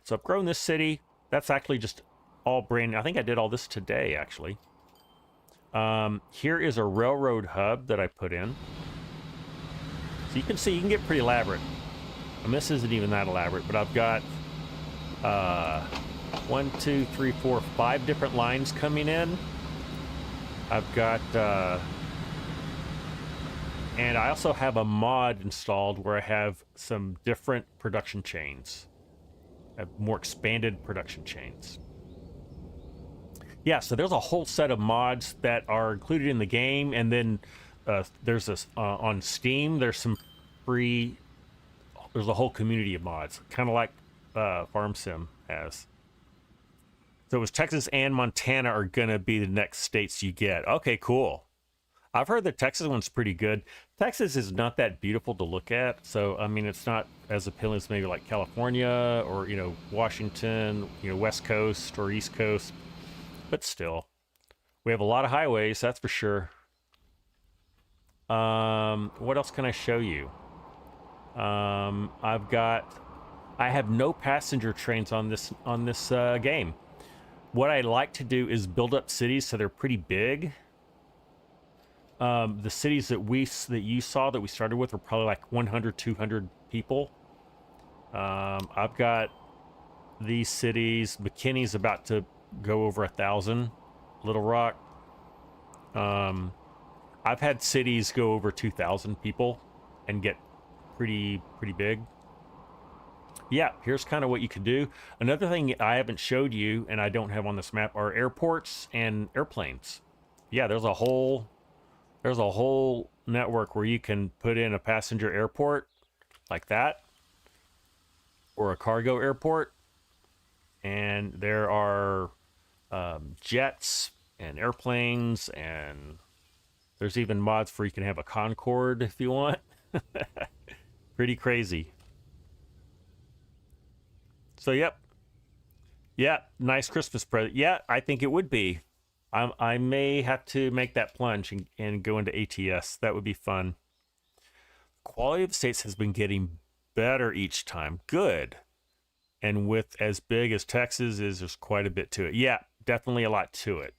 so I've grown this city. That's actually just all brand new. I think I did all this today, actually. Here is a railroad hub that I put in. So you can see, you can get pretty elaborate. And this isn't even that elaborate, but I've got 1, 2, 3, 4, 5 different lines coming in. I've got, and I also have a mod installed where I have some different production chains. I have more expanded production chains. Yeah, so there's a whole set of mods that are included in the game, and then there's this on Steam. There's some free. There's a whole community of mods, kind of like Farm Sim has. So it was Texas and Montana are gonna be the next states you get. Okay, cool. I've heard the Texas one's pretty good. Texas is not that beautiful to look at, so I mean it's not as appealing as maybe like California or Washington, West Coast or East Coast. But still, we have a lot of highways, that's for sure. What else can I show you? I have no passenger trains on this game. What I like to do is build up cities so they're pretty big. The cities that you saw that we started with were probably like 100, 200 people. I've got these cities. McKinney's about to go over 1,000. Little Rock. I've had cities go over 2,000 people and get pretty big. Yeah, here's kind of what you can do. Another thing I haven't showed you and I don't have on this map are airports and airplanes. Yeah, there's a whole network where you can put in a passenger airport like that or a cargo airport, and there are jets and airplanes, and there's even mods where you can have a Concorde if you want. Pretty crazy. So yep, nice Christmas present. Yeah, I think it would be. I may have to make that plunge and go into ATS. That would be fun. Quality of states has been getting better each time. Good. And with as big as Texas is, there's quite a bit to it. Yeah, definitely a lot to it.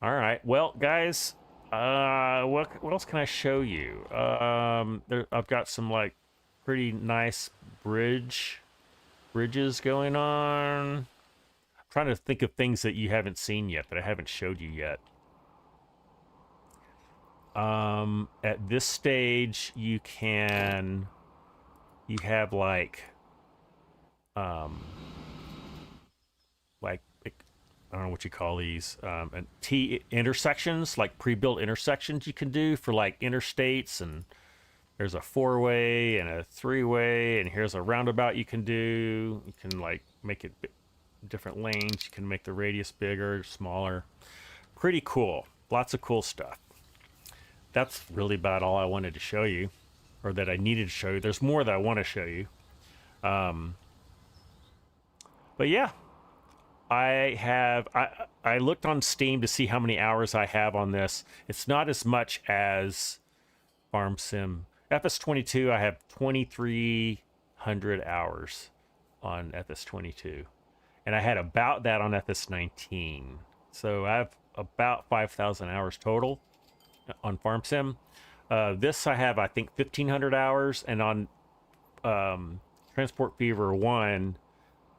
All right. Well, guys, what else can I show you? I've got some like pretty nice bridges going on. Trying to think of things that you haven't seen yet, that I haven't showed you yet. At this stage, you have like I don't know what you call these, and T intersections, like pre-built intersections you can do for like interstates, and there's a 4-way and a 3-way, and here's a roundabout you can do. You can like make it different lanes. You can make the radius bigger, smaller. Pretty cool. Lots of cool stuff. That's really about all I wanted to show you, or that I needed to show you. There's more that I want to show you. But yeah, I looked on Steam to see how many hours I have on this. It's not as much as Farm Sim. FS22, I have 2,300 hours on FS22. And I had about that on FS19. So I have about 5,000 hours total on Farm Sim. This I have, I think, 1,500 hours. And on Transport Fever 1,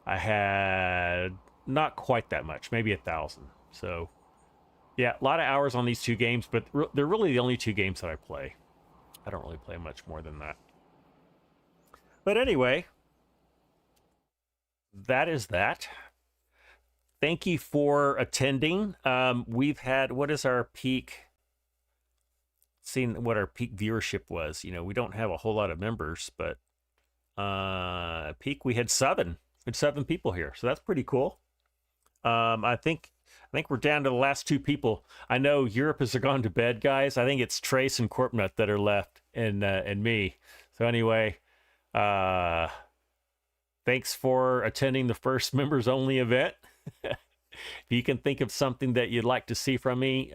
I had not quite that much, maybe 1,000. So yeah, a lot of hours on these two games, but they're really the only two games that I play. I don't really play much more than that. But anyway, that is that. Thank you for attending. We've had, what is our peak? Seeing what our peak viewership was. We don't have a whole lot of members, but peak we had 7. We had 7 people here, so that's pretty cool. I think we're down to the last two people. I know Europe has gone to bed, guys. I think it's Trace and Corpnut that are left, and me. So anyway, thanks for attending the first members only event. If you can think of something that you'd like to see from me,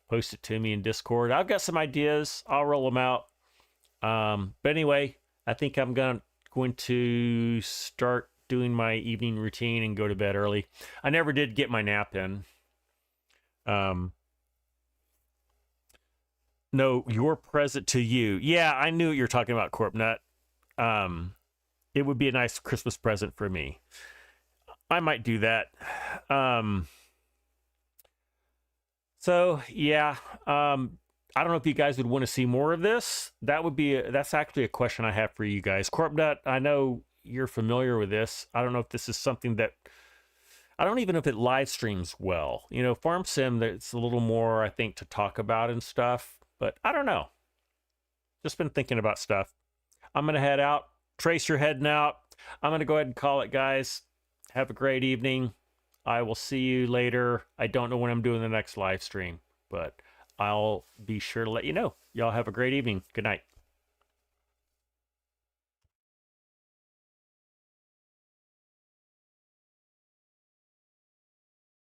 post it to me in Discord. I've got some ideas. I'll roll them out. But anyway, I think I'm going to start doing my evening routine and go to bed early. I never did get my nap in. No, your present to you. Yeah, I knew what you're talking about, Corpnut. It would be a nice Christmas present for me. I might do that. So yeah, I don't know if you guys would want to see more of this. That's actually a question I have for you guys. Corpnut, I know you're familiar with this. I don't know if this is something that, I don't even know if it live streams well. You know, Farm Sim, it's a little more, I think, to talk about and stuff, but I don't know. Just been thinking about stuff. I'm going to head out. Trace, you're heading out. I'm going to go ahead and call it, guys. Have a great evening. I will see you later. I don't know when I'm doing the next live stream, but I'll be sure to let you know. Y'all have a great evening. Good night.